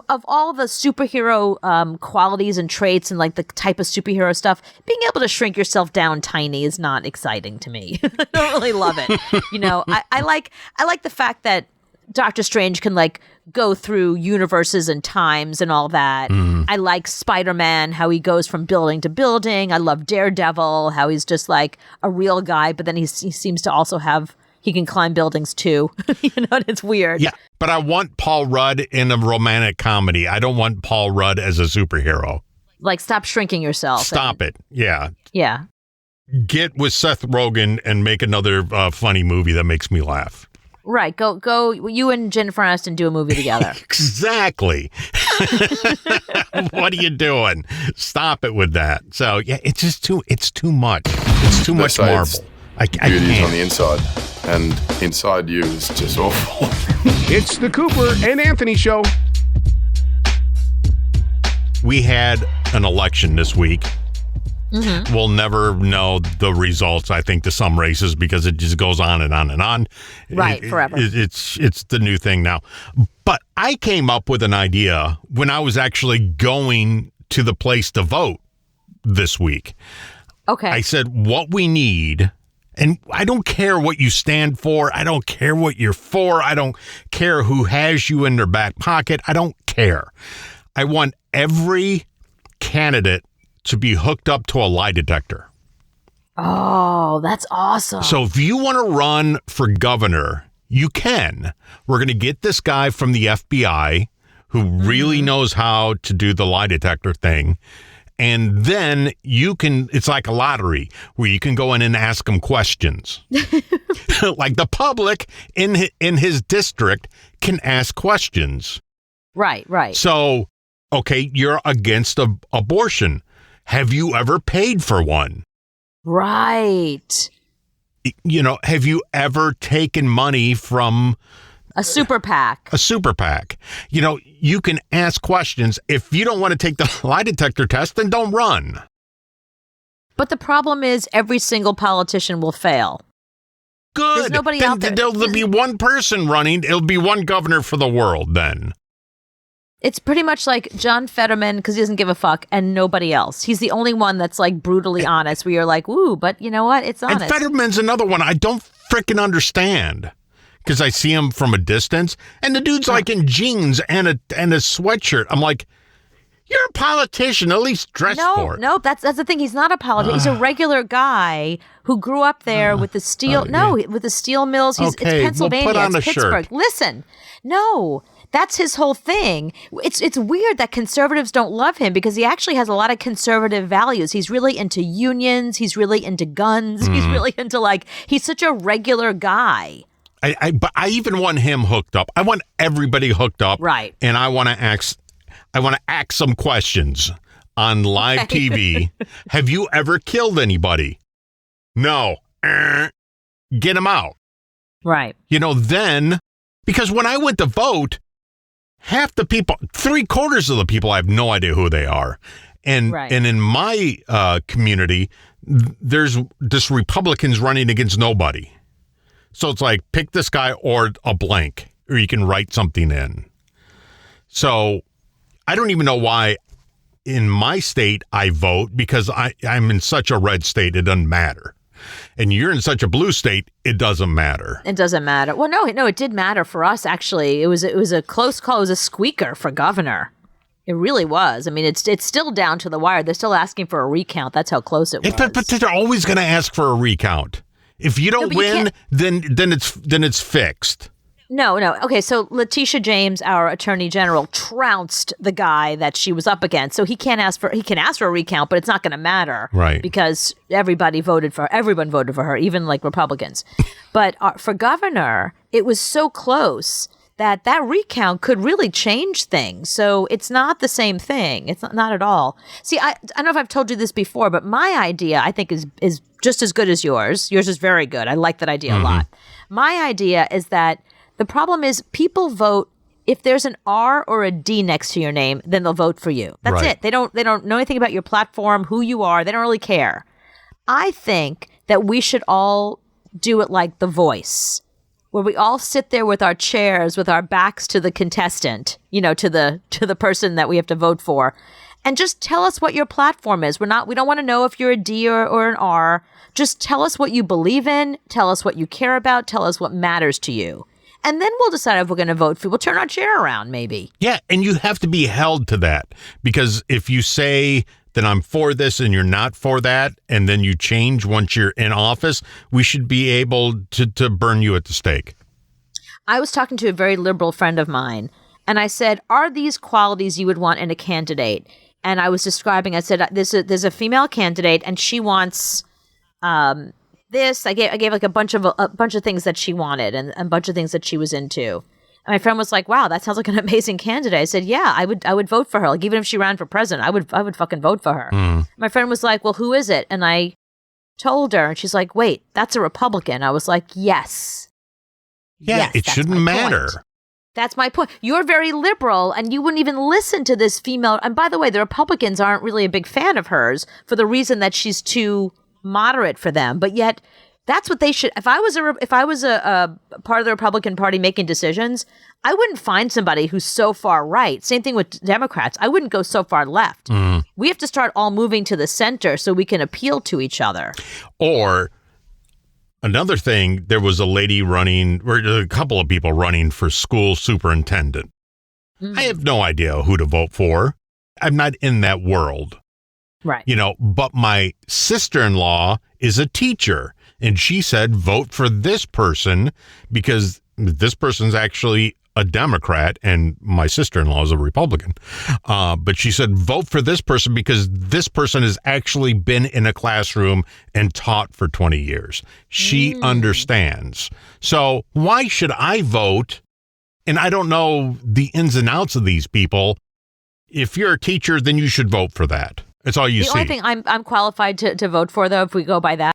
of all the superhero qualities and traits and like the type of superhero stuff, being able to shrink yourself down tiny is not exciting to me. I don't really love it. I like the fact that Doctor Strange can like go through universes and times and all that. I like Spider-Man, how he goes from building to building. I love Daredevil, how he's just like a real guy, but then he seems to also he can climb buildings too. It's weird. Yeah, but I want Paul Rudd in a romantic comedy. I don't want Paul Rudd as a superhero. Like, stop shrinking yourself. Stop it. Yeah. Yeah. Get with Seth Rogen and make another funny movie that makes me laugh. Right. Go. You and Jennifer Aniston do a movie together. Exactly. What are you doing? Stop it with that. So, yeah, it's too much. It's too much marble. I Beauty's can't. on the inside, and inside you is just awful. It's the Cooper and Anthony Show. We had an election this week. We'll never know the results, I think, to some races because it just goes on and on and on. Right, forever. It's the new thing now. But I came up with an idea when I was actually going to the place to vote this week. Okay. I said, what we need, and I don't care what you stand for. I don't care what you're for. I don't care who has you in their back pocket. I don't care. I want every candidate to be hooked up to a lie detector. Oh, that's awesome. So if you want to run for governor, you can. We're going to get this guy from the FBI who really knows how to do the lie detector thing. And then you can, it's like a lottery where you can go in and ask him questions. Like the public in his district can ask questions. Right. So, okay, you're against abortion. Have you ever paid for one? Right. You know, have you ever taken money from a super PAC? A super PAC. You know, you can ask questions. If you don't want to take the lie detector test, then don't run. But the problem is every single politician will fail. Good. There's nobody then out there. There'll be one person running. It'll be one governor for the world then. It's pretty much like John Fetterman, because he doesn't give a fuck, and nobody else. He's the only one that's like brutally honest, where you're like, ooh, but you know what? It's honest. And Fetterman's another one I don't freaking understand, because I see him from a distance, and the dude's like in jeans and a sweatshirt. I'm like, you're a politician, at least dress for it. No, that's the thing. He's not a politician. He's a regular guy who grew up there with the steel. With the steel mills. It's Pennsylvania. Well, put on it's a Pittsburgh. shirt. Listen, no. That's his whole thing. It's weird that conservatives don't love him because he actually has a lot of conservative values. He's really into unions. He's really into guns. He's really into he's such a regular guy. But I even want him hooked up. I want everybody hooked up. Right. And I want to ask some questions on live TV. Have you ever killed anybody? No. Get him out. Right. You know, then, because when I went to vote, half the people, 3/4 of the people, I have no idea who they are. And in my community, there's just Republicans running against nobody. So it's like, pick this guy or a blank, or you can write something in. So I don't even know why in my state I vote, because I'm in such a red state, it doesn't matter. And you're in such a blue state, it doesn't matter. It doesn't matter. Well, no, it did matter for us, actually. It was a close call. It was a squeaker for governor. It really was. I mean, it's still down to the wire. They're still asking for a recount. That's how close it was. But they're always going to ask for a recount. If you don't win, then it's fixed. No. Okay, so Letitia James, our attorney general, trounced the guy that she was up against. So he can ask for a recount, but it's not going to matter, right? Because everyone voted for her, even like Republicans. But for governor, it was so close that recount could really change things. So it's not the same thing. It's not at all. See, I don't know if I've told you this before, but my idea I think is just as good as yours. Yours is very good. I like that idea a lot. My idea is that the problem is people vote if there's an R or a D next to your name, then they'll vote for you. That's it. They don't know anything about your platform, who you are. They don't really care. I think that we should all do it like The Voice, where we all sit there with our chairs, with our backs to the contestant, to the person that we have to vote for, and just tell us what your platform is. We don't want to know if you're a D or an R. Just tell us what you believe in. Tell us what you care about. Tell us what matters to you. And then we'll decide if we're going to vote for you. We'll turn our chair around, maybe. Yeah, and you have to be held to that. Because if you say that I'm for this and you're not for that, and then you change once you're in office, we should be able to burn you at the stake. I was talking to a very liberal friend of mine, and I said, are these qualities you would want in a candidate? And I was describing, I said, there's a female candidate, and she wants this. I gave like a bunch of things that she wanted and a bunch of things that she was into. And my friend was like, "Wow, that sounds like an amazing candidate." I said, "Yeah, I would vote for her. Like even if she ran for president, I would fucking vote for her." My friend was like, "Well, who is it?" And I told her, and she's like, "Wait, that's a Republican." I was like, "Yes." Yeah, yes, it shouldn't matter. Point. That's my point. You're very liberal, and you wouldn't even listen to this female. And by the way, the Republicans aren't really a big fan of hers for the reason that she's too moderate for them, but yet that's what they should. If I was a part of the Republican Party making decisions, I wouldn't find somebody who's so far right. Same thing with Democrats. I wouldn't go so far left. We have to start all moving to the center so we can appeal to each other. Or another thing, there was a lady running, or a couple of people running for school superintendent. I have no idea who to vote for. I'm not in that world. Right. But my sister-in-law is a teacher, and she said, vote for this person because this person's actually a Democrat and my sister-in-law is a Republican. But she said, vote for this person because this person has actually been in a classroom and taught for 20 years. She understands. So why should I vote? And I don't know the ins and outs of these people. If you're a teacher, then you should vote for that. That's all you see. The only thing I'm qualified to vote for, though, if we go by that,